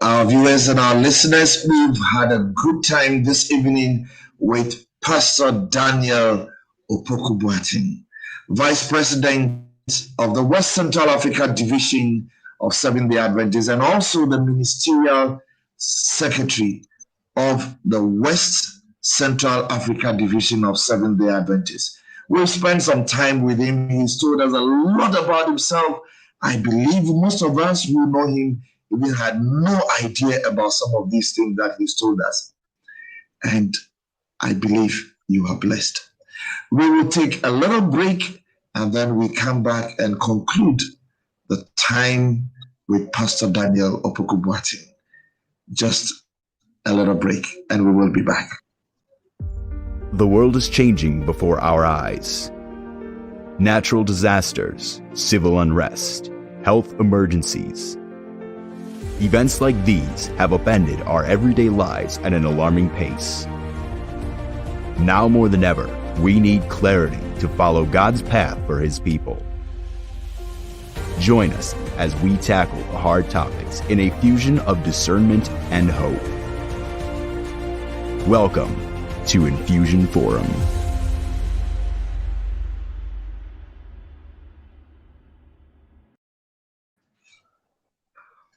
Our viewers and our listeners, we've had a good time this evening with Pastor Daniel Opoku-Boateng, Vice President of the West Central Africa Division of Seventh-day Adventist, and also the Ministerial Secretary of the West Central Africa Division of Seventh-day Adventist. We've spent some time with him. He's told us a lot about himself. I believe most of us who know him even had no idea about some of these things that he's told us. And I believe you are blessed. We will take a little break and then we come back and conclude the time with Pastor Daniel Opoku-Boateng. Just a little break and we will be back. The world is changing before our eyes. Natural disasters, civil unrest, health emergencies. Events like these have upended our everyday lives at an alarming pace. Now more than ever, we need clarity to follow God's path for His people. Join us as we tackle the hard topics in a fusion of discernment and hope. Welcome to Infusion Forum.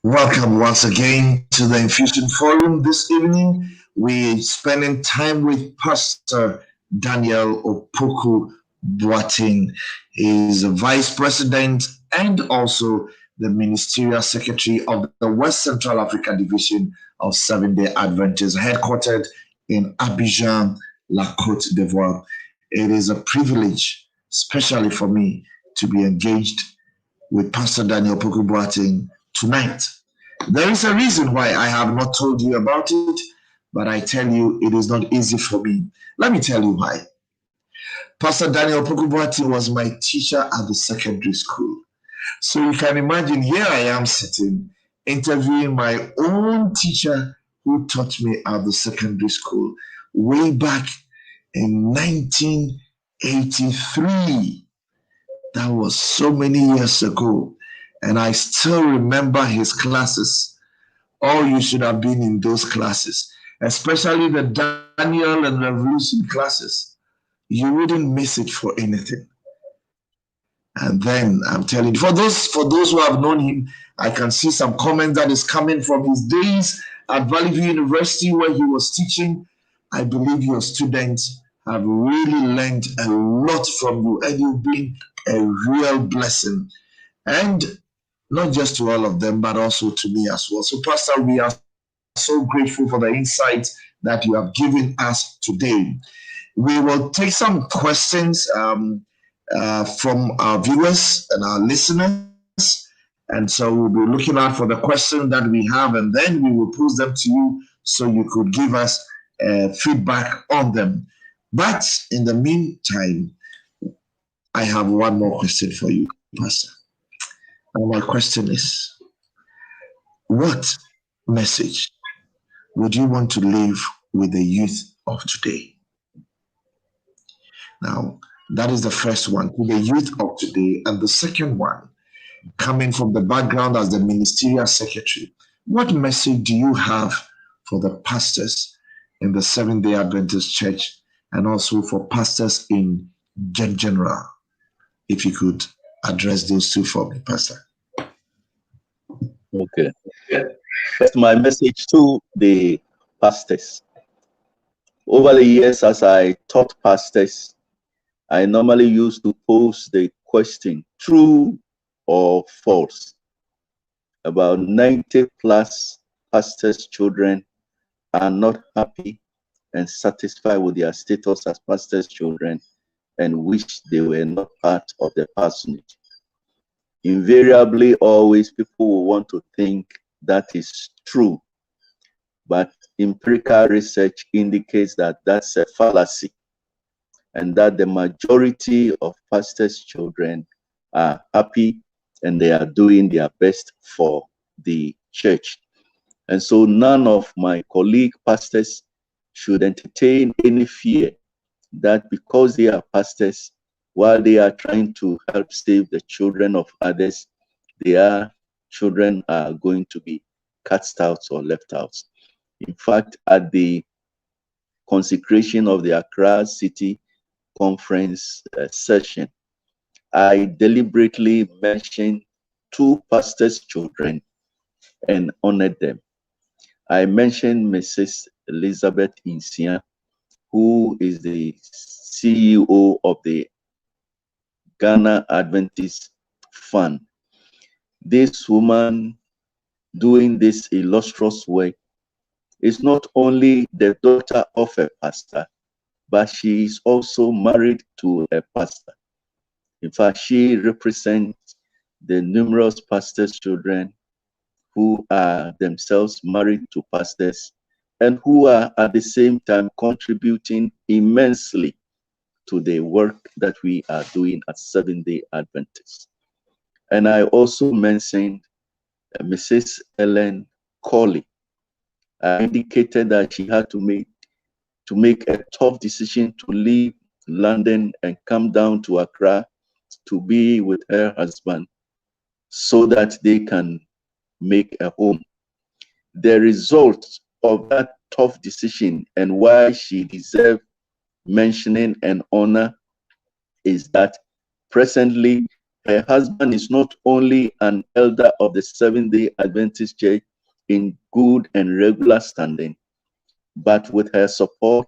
Welcome once again to the Infusion Forum. This evening, we're spending time with Pastor Daniel Opoku-Boateng. He is a Vice President and also the Ministerial Secretary of the West Central Africa Division of Seventh-day Adventist, headquartered in Abidjan, La Côte d'Ivoire. It is a privilege, especially for me, to be engaged with Pastor Daniel Opoku-Boateng tonight. There is a reason why I have not told you about it, but I tell you, it is not easy for me. Let me tell you why. Pastor Daniel Opoku-Boateng was my teacher at the secondary school. So you can imagine, here I am sitting, interviewing my own teacher who taught me at the secondary school way back in 1983. That was so many years ago. And I still remember his classes. Oh, you should have been in those classes, especially the Daniel and Revolution classes. You wouldn't miss it for anything. And then I'm telling you, for those who have known him, I can see some comments that is coming from his days at Valley View University where he was teaching. I believe your students have really learned a lot from you, and you've been a real blessing. And not just to all of them, but also to me as well. So, Pastor, we are so grateful for the insights that you have given us today. We will take some questions from our viewers and our listeners. And so we'll be looking out for the questions that we have, and then we will post them to you so you could give us feedback on them. But in the meantime, I have one more question for you, Pastor. And my question is, what message would you want to leave with the youth of today? Now, that is the first one, to the youth of today. And the second one, coming from the background as the Ministerial Secretary, what message do you have for the pastors in the Seventh-day Adventist Church and also for pastors in general? If you could address those two for me, Pastor. Okay. First, my message to the pastors. Over the years, as I taught pastors, I normally used to pose the question, true or false. About 90 plus pastors' children are not happy and satisfied with their status as pastors' children and wish they were not part of the parsonage. Invariably, always people will want to think that is true, but empirical research indicates that that's a fallacy, and that the majority of pastors' children are happy and they are doing their best for the church. And so none of my colleague pastors should entertain any fear that because they are pastors, while they are trying to help save the children of others, their children are going to be cast out or left out. In fact, at the consecration of the Accra City Conference session, I deliberately mentioned two pastors' children and honored them. I mentioned Mrs. Elizabeth Insia, who is the CEO of the Ghana Adventist Fund. This woman doing this illustrious work is not only the daughter of a pastor, but she is also married to a pastor. In fact, she represents the numerous pastors' children who are themselves married to pastors and who are at the same time contributing immensely to the work that we are doing at Seventh-day Adventist. And I also mentioned Mrs. Ellen Corley. I indicated that she had to make a tough decision to leave London and come down to Accra to be with her husband so that they can make a home. The result of that tough decision and why she deserves mentioning and honor is that presently her husband is not only an elder of the Seventh-day Adventist Church in good and regular standing, but with her support,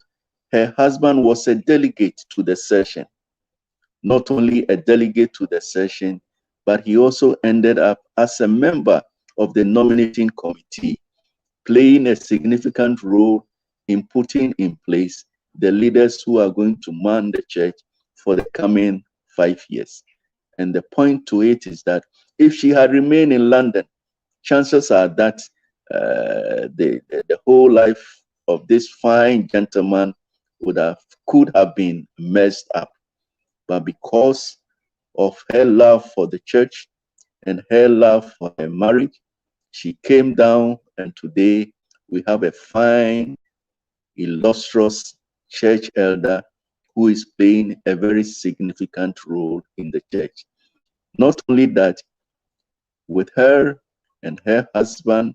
her husband was a delegate to the session. Not only a delegate to the session, but he also ended up as a member of the nominating committee, playing a significant role in putting in place the leaders who are going to man the church for the coming 5 years. And the point to it is that if she had remained in London, chances are that the whole life of this fine gentleman could have been messed up. But because of her love for the church and her love for her marriage, she came down, and today we have a fine, illustrious church elder who is playing a very significant role in the church. Not only that, with her and her husband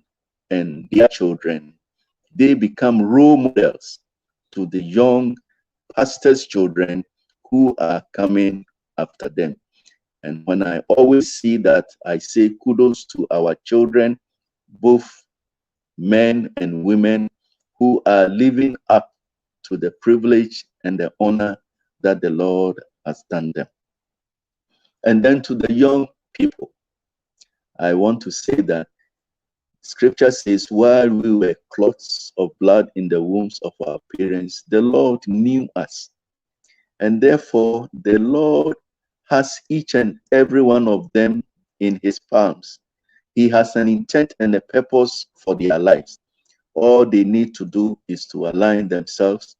and their children, they become role models to the young pastors' children who are coming after them. And when I always see that, I say kudos to our children, both men and women, who are living up to the privilege and the honor that the Lord has done them. And then to the young people, I want to say that Scripture says, while we were clots of blood in the wombs of our parents, the Lord knew us. And therefore, the Lord has each and every one of them in his palms. He has an intent and a purpose for their lives. All they need to do is to align themselves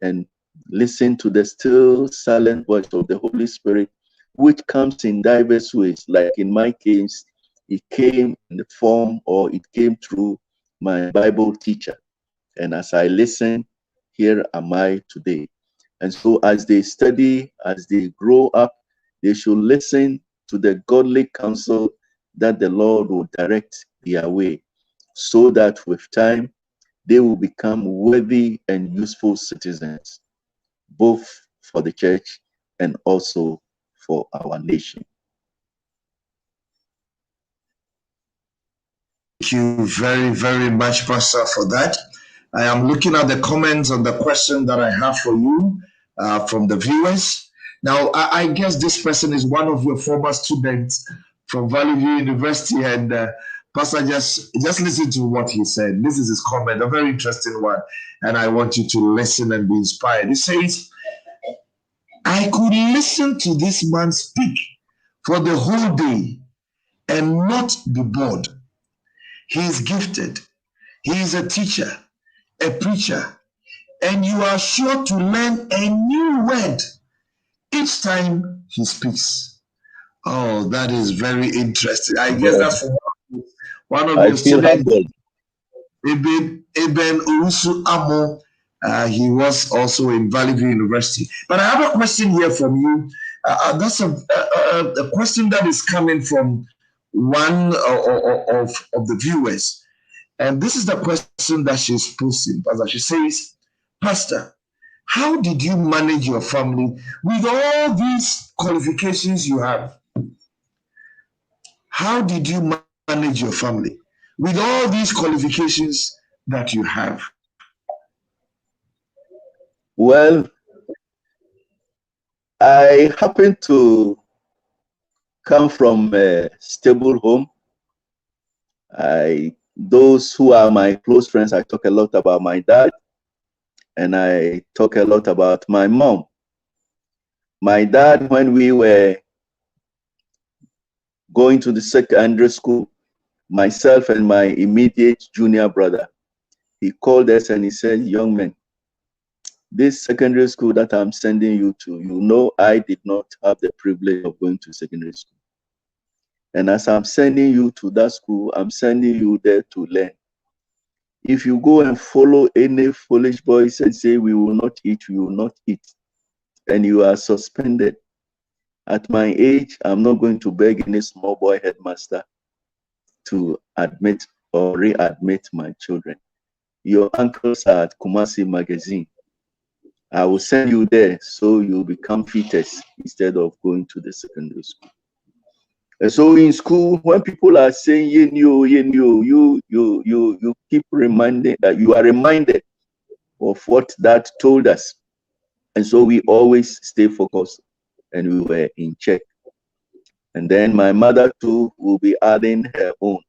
and listen to the still silent voice of the Holy Spirit, which comes in diverse ways. Like in my case, it came in the form, or it came through my Bible teacher. And as I listen, here am I today. And so as they study, as they grow up, they should listen to the godly counsel that the Lord will direct their way, so that with time, they will become worthy and useful citizens, both for the church and also for our nation. Thank you very, very much, Pastor, for that. I am looking at the comments on the question that I have for you from the viewers. Now, I guess this person is one of your former students from Valley View University, and Pastor, just listen to what he said. This is his comment, a very interesting one, and I want you to listen and be inspired. He says, I could listen to this man speak for the whole day and not be bored. He is gifted. He is a teacher, a preacher, and you are sure to learn a new word each time he speaks. Oh, that is very interesting. I guess that's for one of your students, Eben Urusu Amo. He was also in Valley View University. But I have a question here from you. That's a question that is coming from one of the viewers. And this is the question that she's posting. Pastor, she says, Pastor, how did you manage your family with all these qualifications you have? How did you manage your family with all these qualifications that you have? Well, I happen to come from a stable home. Those who are my close friends, I talk a lot about my dad, and I talk a lot about my mom. My dad, when we were going to the secondary school, myself and my immediate junior brother, he called us and he said, "Young men, this secondary school that I'm sending you to, you know, I did not have the privilege of going to secondary school. And as I'm sending you to that school, I'm sending you there to learn. If you go and follow any foolish boys and say, we will not eat, we will not eat, and you are suspended. At my age, I'm not going to beg any small boy headmaster to admit or readmit my children. Your uncles are at Kumasi Magazine. I will send you there so you become fittest instead of going to the secondary school." And so in school, when people are saying you keep reminding that you are reminded of what that told us. And so we always stay focused and we were in check. And then my mother too will be adding her own.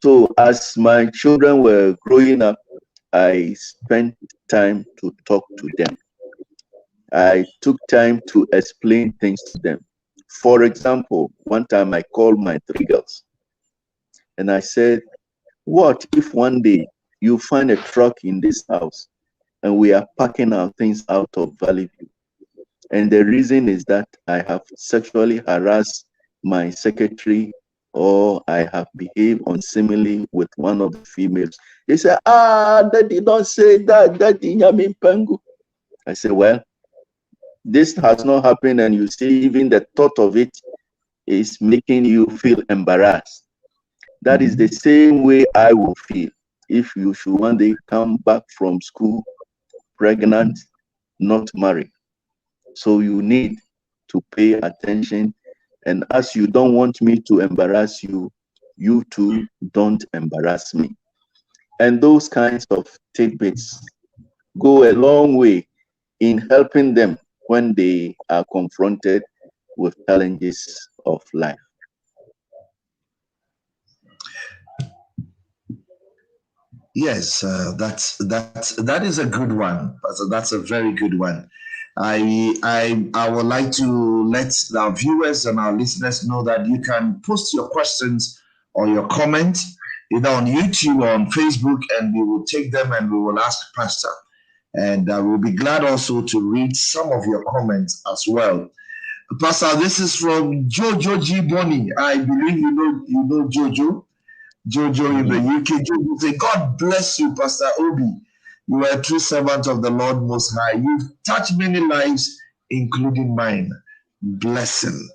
So as my children were growing up, I spent time to talk to them. I took time to explain things to them. For example, one time I called my 3 girls and I said, "What if one day you find a truck in this house and we are packing our things out of Valley View? And the reason is that I have sexually harassed my secretary or I have behaved unsimilarly with one of the females." They said, "Daddy, don't say that. Daddy, Nyamin Pengu." I said, "Well, this has not happened, and you see, even the thought of it is making you feel embarrassed. That is the same way I will feel if you should one day come back from school pregnant, not married. So you need to pay attention. And as you don't want me to embarrass you, you too don't embarrass me." And those kinds of tidbits go a long way in helping them when they are confronted with challenges of life. Yes, that is a good one. That's a very good one. I would like to let our viewers and our listeners know that you can post your questions or your comments either on YouTube or on Facebook, and we will take them and we will ask Pastor. And we'll be glad also to read some of your comments as well. Pastor, this is from Jojo G. Bonnie. I believe you know Jojo. Jojo in the UK. Jojo say, "God bless you, Pastor Obi. You are a true servant of the Lord Most High. You've touched many lives, including mine. Blessing."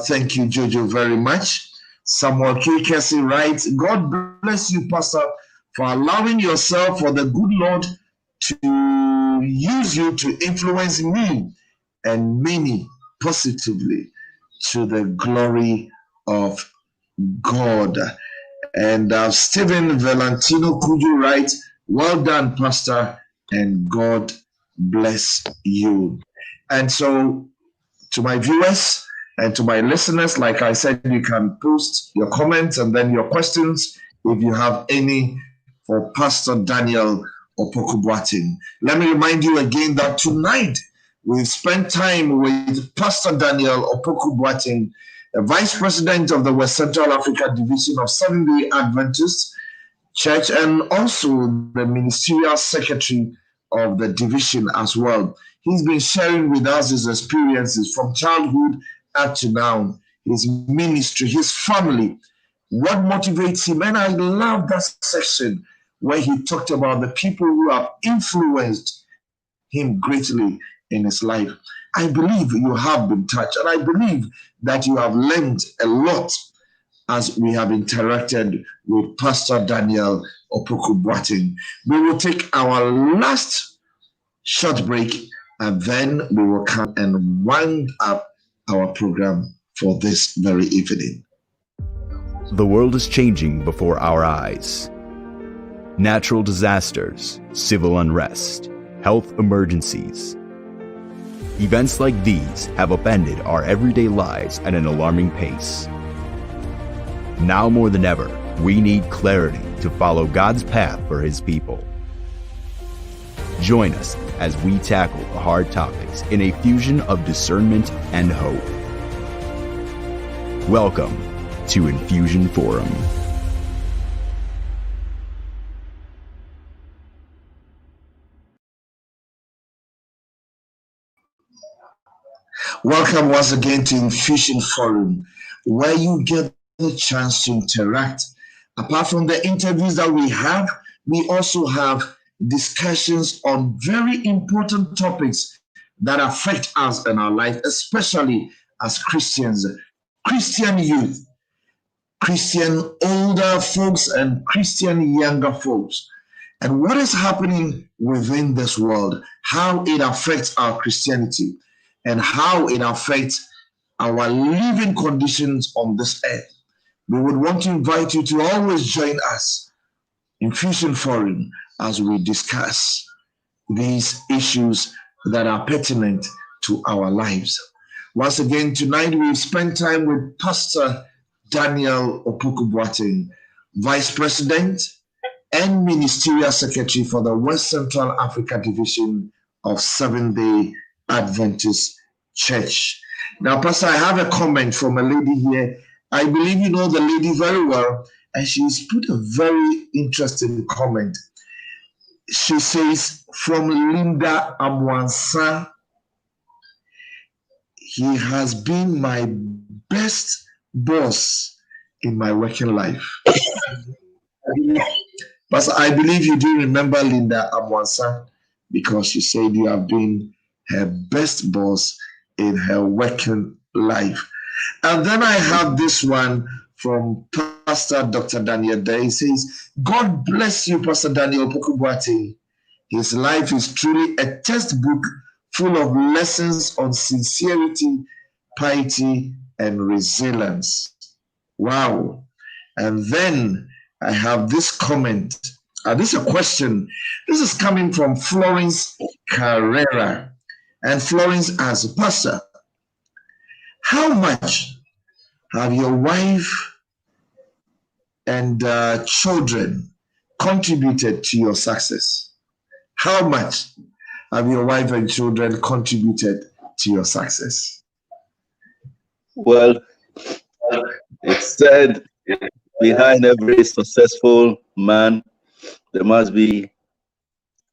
Thank you, Jojo, very much. Samuel K. Kessie writes, "God bless you, Pastor, for allowing yourself for the good Lord to use you to influence me and many positively to the glory of God." And Stephen Valentino Kuju writes, "Well done, Pastor, and God bless you." And so, to my viewers and to my listeners, like I said, you can post your comments and then your questions if you have any for Pastor Daniel Opoku-Boateng. Let me remind you again that tonight we've spent time with Pastor Daniel Opoku-Boateng, a Vice President of the West Central Africa Division of Seventh-day Adventist Church, and also the Ministerial Secretary of the division as well. He's been sharing with us his experiences from childhood up to now, his ministry, his family, what motivates him. And I love that section where he talked about the people who have influenced him greatly in his life. I believe you have been touched, and I believe that you have learned a lot as we have interacted with Pastor Daniel Opoku-Boateng. We will take our last short break, and then we will come and wind up our program for this very evening. The world is changing before our eyes. Natural disasters, civil unrest, health emergencies. Events like these have upended our everyday lives at an alarming pace. Now more than ever, we need clarity to follow God's path for His people. Join us as we tackle the hard topics in a fusion of discernment and hope. Welcome to Infusion Forum. Welcome once again to Infusion Forum, where you get the chance to interact. Apart from the interviews that we also have discussions on very important topics that affect us in our life, especially as Christians, Christian youth, Christian older folks, and Christian younger folks. And what is happening within this world, how it affects our Christianity, and how it affects our living conditions on this earth. We would want to invite you to always join us in Fusion Forum as we discuss these issues that are pertinent to our lives. Once again, tonight we've spent time with Pastor Daniel Opoku-Boateng, Vice-President and Ministerial Secretary for the West Central Africa Division of Seventh-day Adventist Church. Now, Pastor, I have a comment from a lady here. I believe you know the lady very well, and she's put a very interesting comment. She says, from Linda Amwansa, he has been my best boss in my working life. Pastor, I believe you do remember Linda Amwansa, because she said you have been her best boss in her working life. And then I have this one from Pastor Dr. Daniel Day. He says, God bless you, Pastor Daniel Opoku-Boateng. His life is truly a textbook full of lessons on sincerity, piety, and resilience. Wow. And then I have this comment. This is a question. This is coming from Florence Carrera. And Florence asks, Pastor, how much have your wife and children contributed to your success? How much have your wife and children contributed to your success? Well, it's said behind every successful man, there must be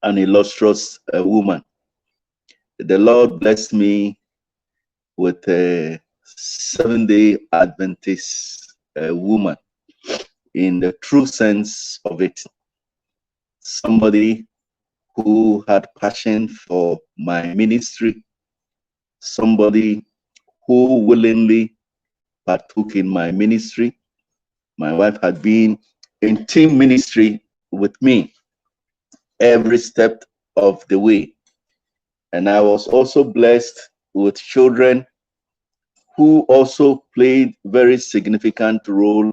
an illustrious woman. The Lord blessed me with a Seventh-day Adventist woman in the true sense of it. Somebody who had passion for my ministry, somebody who willingly partook in my ministry. My wife had been in team ministry with me every step of the way. And I was also blessed with children who also played very significant role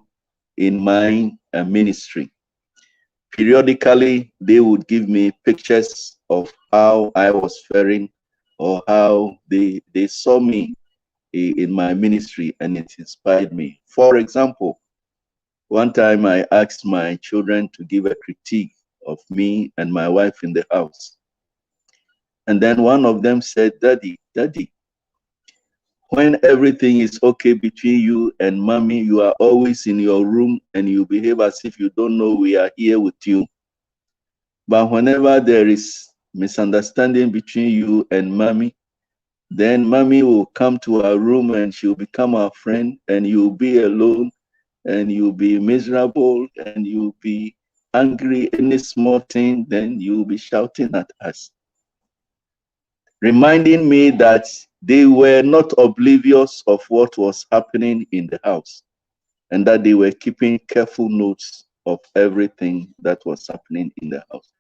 in my ministry. Periodically, they would give me pictures of how I was faring or how they saw me in my ministry, and it inspired me. For example, one time I asked my children to give a critique of me and my wife in the house. And then one of them said, Daddy, when everything is okay between you and mommy, you are always in your room and you behave as if you don't know we are here with you. But whenever there is misunderstanding between you and mommy, then mommy will come to our room and she'll become our friend, and you'll be alone and you'll be miserable and you'll be angry. Any small thing, then you'll be shouting at us. Reminding me that they were not oblivious of what was happening in the house, and that they were keeping careful notes of everything that was happening in the house.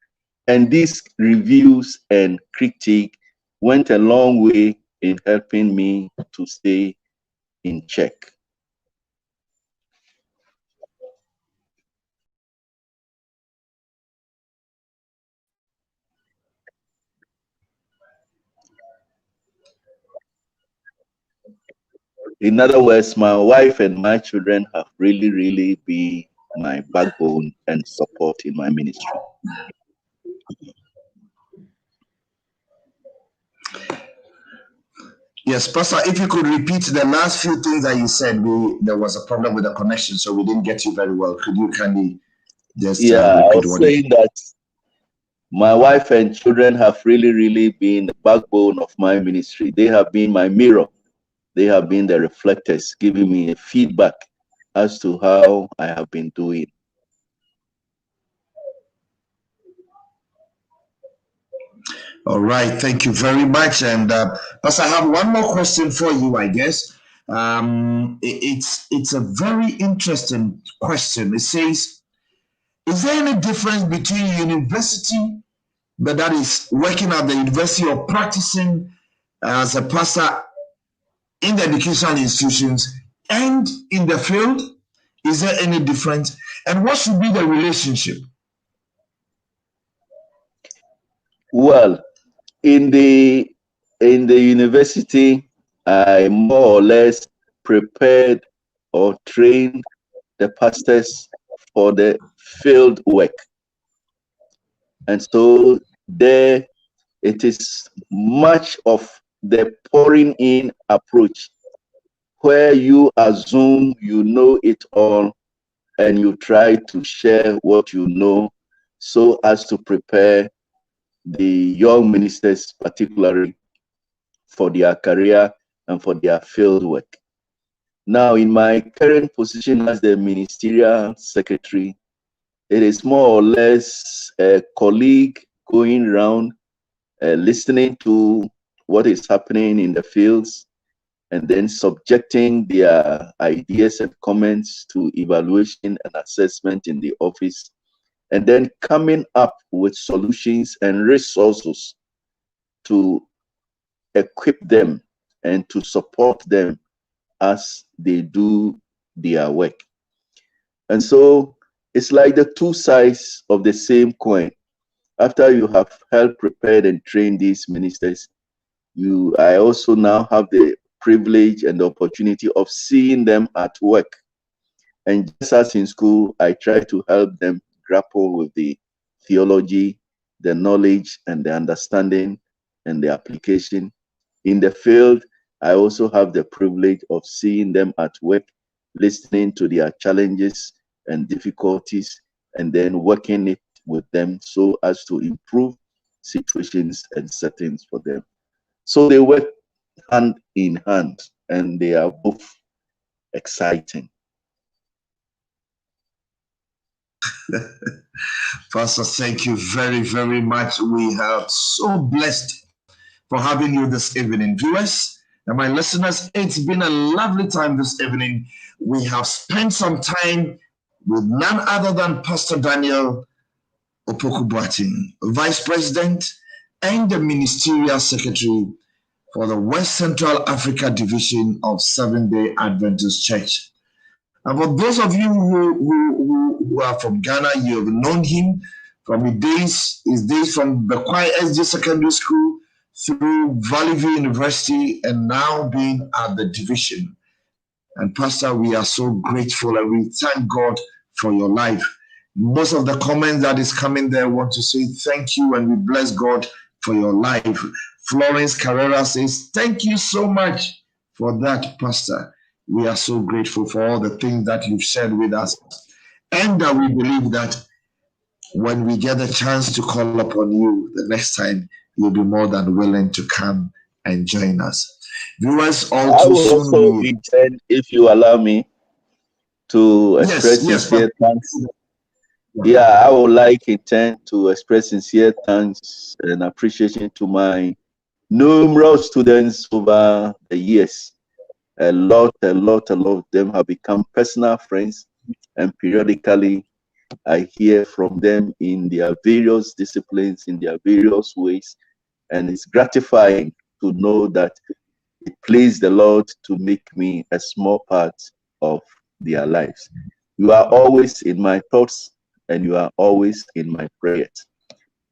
And these reviews and critique went a long way in helping me to stay in check. In other words, my wife and my children have really been my backbone and support in my ministry. Yes, Pastor, if you could repeat the last few things that you said, there was a problem with the connection, so we didn't get you very well. Could you kindly just repeat I was saying that my wife and children have really been the backbone of my ministry. They have been my mirror. They have been the reflectors, giving me a feedback as to how I have been doing. All right, thank you very much. And Pastor, I have one more question for you, I guess. It's a very interesting question. It says, is there any difference between university, but that is working at the university or practicing as a pastor in the educational institutions and in the field? Is there any difference? And what should be the relationship? Well, in the university, I more or less prepared or trained the pastors for the field work. And so there it is much of the pouring in approach, where you assume you know it all and you try to share what you know so as to prepare the young ministers, particularly for their career and for their field work. Now, in my current position as the Ministerial Secretary, it is more or less a colleague going around, listening to what is happening in the fields, and then subjecting their ideas and comments to evaluation and assessment in the office, and then coming up with solutions and resources to equip them and to support them as they do their work. And so it's like the two sides of the same coin. After you have helped prepare and train these ministers, I also now have the privilege and the opportunity of seeing them at work. And just as in school, I try to help them grapple with the theology, the knowledge, and the understanding and the application. In the field, I also have the privilege of seeing them at work, listening to their challenges and difficulties, and then working it with them so as to improve situations and settings for them. So they work hand in hand, and they are both exciting. Pastor, thank you very, very much. We are so blessed for having you this evening. Viewers and my listeners, it's been a lovely time this evening. We have spent some time with none other than Pastor Daniel Opoku-Boateng, Vice President and the Ministerial Secretary for the West Central Africa Division of Seventh-day Adventist Church. And for those of you who are from Ghana, you have known him from his days from Bekwai SJ Secondary School through Valley View University and now being at the division. And Pastor, we are so grateful and we thank God for your life. Most of the comments that is coming there want to say thank you and we bless God for your life. Florence Carrera says, thank you so much for that, Pastor. We are so grateful for all the things that you've shared with us. And we believe that when we get a chance to call upon you the next time, you'll be more than willing to come and join us. Viewers, all too soon. Also intend, if you allow me, to express sincere thanks. Yeah, I would like intend to express sincere thanks and appreciation to my numerous students over the years. A lot of them have become personal friends, and periodically I hear from them in their various disciplines, in their various ways, and it's gratifying to know that it pleased the Lord to make me a small part of their lives. You are always in my thoughts and you are always in my prayers.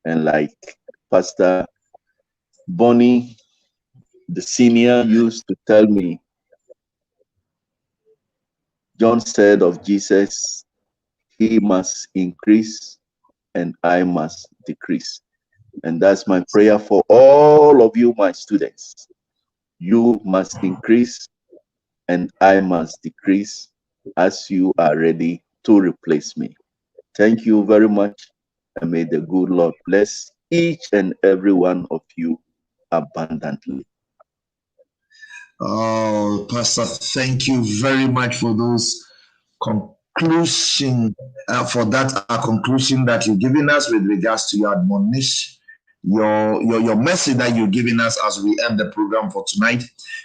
And like Pastor Bonnie, the senior, used to tell me, John said of Jesus, he must increase and I must decrease. And that's my prayer for all of you, my students. You must increase and I must decrease as you are ready to replace me. Thank you very much, and may the good Lord bless each and every one of you abundantly. Oh, Pastor, thank you very much for those conclusion, for that conclusion that you're giving us with regards to your admonish, your message that you're giving us as we end the program for tonight.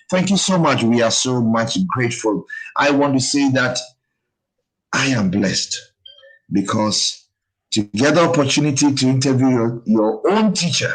Thank you so much. We are so much grateful. I want to say that I am blessed because to get the opportunity to interview your own teacher,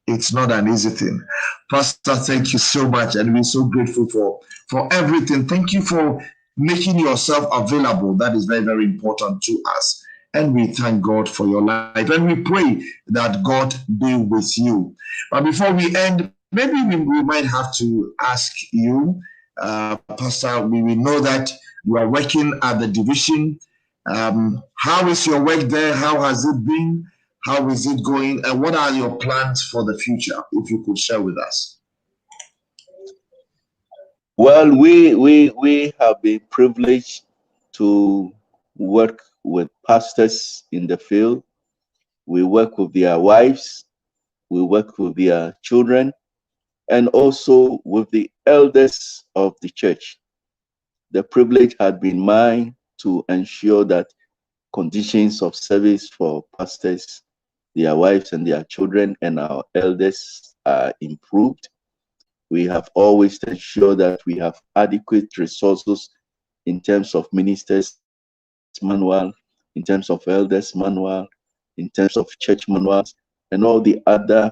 it's not an easy thing. Pastor, thank you so much, and we're so grateful for everything. Thank you for making yourself available. That is very, very important to us. And we thank God for your life. And we pray that God be with you. But before we end, maybe we might have to ask you, Pastor, we know that you are working at the division. How is your work there? How has it been? How is it going? And what are your plans for the future? If you could share with us. Well, we have been privileged to work with pastors in the field. We work with their wives, we work with their children, and also with the elders of the church. The privilege had been mine to ensure that conditions of service for pastors, their wives and their children, and our elders are improved. We have always ensured that we have adequate resources in terms of ministers manual, in terms of elders manual, in terms of church manuals, and all the other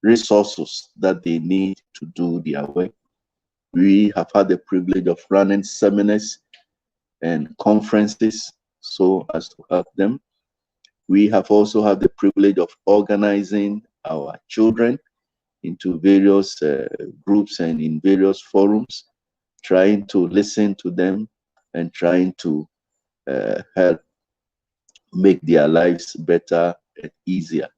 resources that they need to do their work. We have had the privilege of running seminars and conferences so as to help them. We have also had the privilege of organizing our children into various groups and in various forums, trying to listen to them and trying to help make their lives better and easier.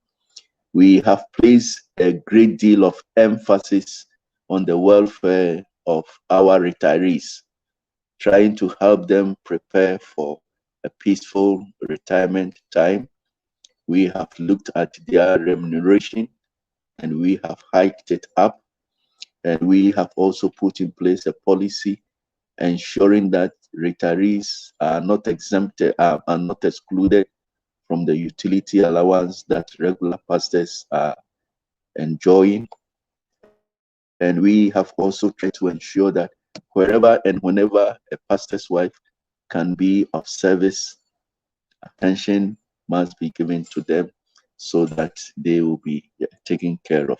We have placed a great deal of emphasis on the welfare of our retirees, trying to help them prepare for a peaceful retirement time. We have looked at their remuneration and we have hiked it up. And we have also put in place a policy ensuring that retirees are not exempted, are not excluded from the utility allowance that regular pastors are enjoying. And we have also tried to ensure that wherever and whenever a pastor's wife can be of service, attention must be given to them so that they will be taken care of.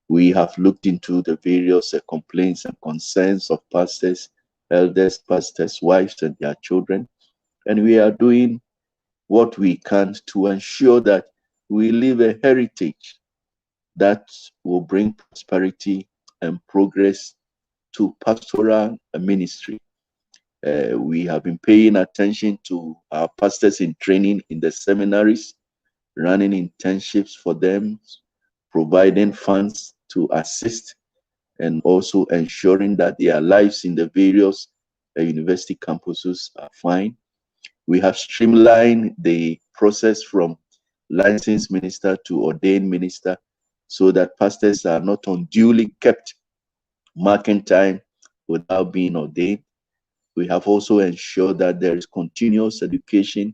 We have looked into the various complaints and concerns of pastors, elders, pastors' wives, and their children. And we are doing what we can to ensure that we leave a heritage that will bring prosperity and progress to pastoral ministry. We have been paying attention to our pastors in training in the seminaries, running internships for them, providing funds to assist, and also ensuring that their lives in the various university campuses are fine. We have streamlined the process from licensed minister to ordained minister so that pastors are not unduly kept marking time without being ordained. We have also ensured that there is continuous education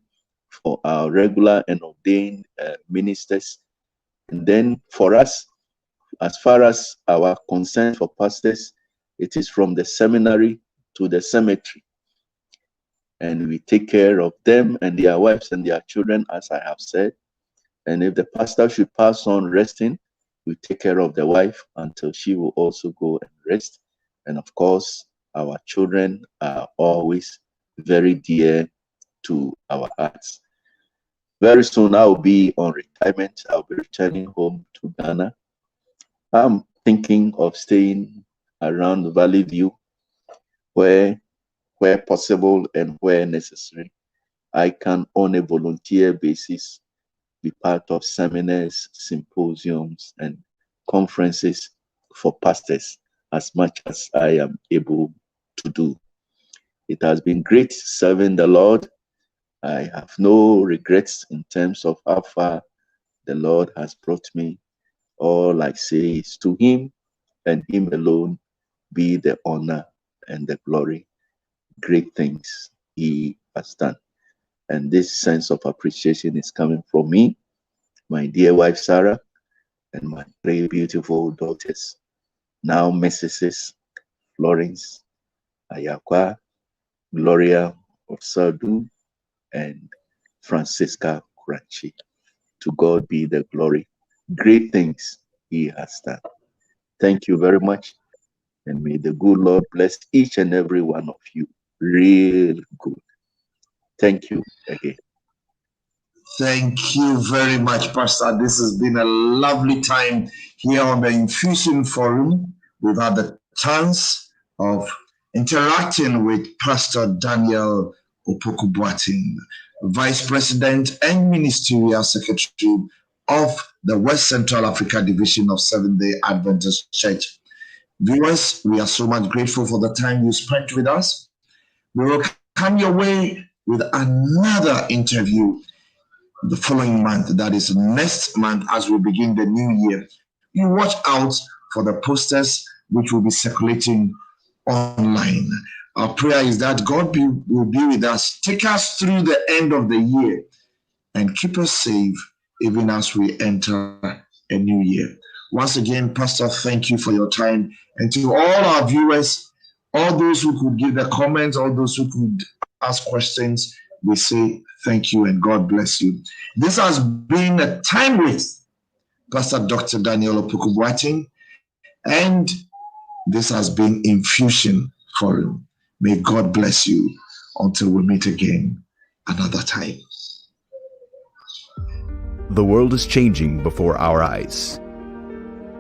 for our regular and ordained ministers. And then for us, as far as our concern for pastors, it is from the seminary to the cemetery. And we take care of them and their wives and their children, as I have said. And if the pastor should pass on resting, we take care of the wife until she will also go and rest. And of course, our children are always very dear to our hearts. Very soon I will be on retirement. I'll be returning home to Ghana. I'm thinking of staying around Valley View, where where possible and where necessary, I can, on a volunteer basis, be part of seminars, symposiums, and conferences for pastors as much as I am able to do. It has been great serving the Lord. I have no regrets in terms of how far the Lord has brought me. All I say is to Him and Him alone be the honor and the glory. Great things He has done. And this sense of appreciation is coming from me, my dear wife Sarah, and my 3 beautiful daughters, now Mrs. Florence Ayakwa, Gloria Osadu, and Francisca Kranchi. To God be the glory. Great things He has done. Thank you very much, and may the good Lord bless each and every one of you. Real good. Thank you again. Thank you very much, Pastor. This has been a lovely time here on the Infusion Forum. We've had the chance of interacting with Pastor Daniel Opoku-Boateng, Vice-President and Ministerial Secretary of the West Central Africa Division of Seventh-day Adventist Church. Viewers, we are so much grateful for the time you spent with us. We will come your way with another interview the following month, that is next month, as we begin the new year. You watch out for the posters which will be circulating online. Our prayer is that God will be with us, take us through the end of the year, and keep us safe even as we enter a new year. Once again, Pastor, thank you for your time. And to all our viewers, all those who could give the comments, all those who could ask questions, we say thank you and God bless you. This has been a time with Pastor Dr. Daniel Opoku-Boateng, and this has been Infusion Forum. May God bless you until we meet again another time. The world is changing before our eyes.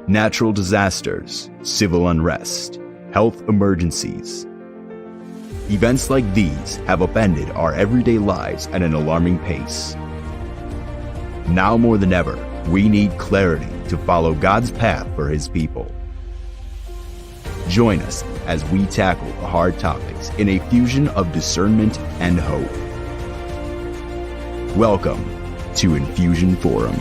Natural disasters, civil unrest, health emergencies. Events like these have upended our everyday lives at an alarming pace. Now more than ever, we need clarity to follow God's path for His people. Join us as we tackle the hard topics in a fusion of discernment and hope. Welcome to Infusion Forum.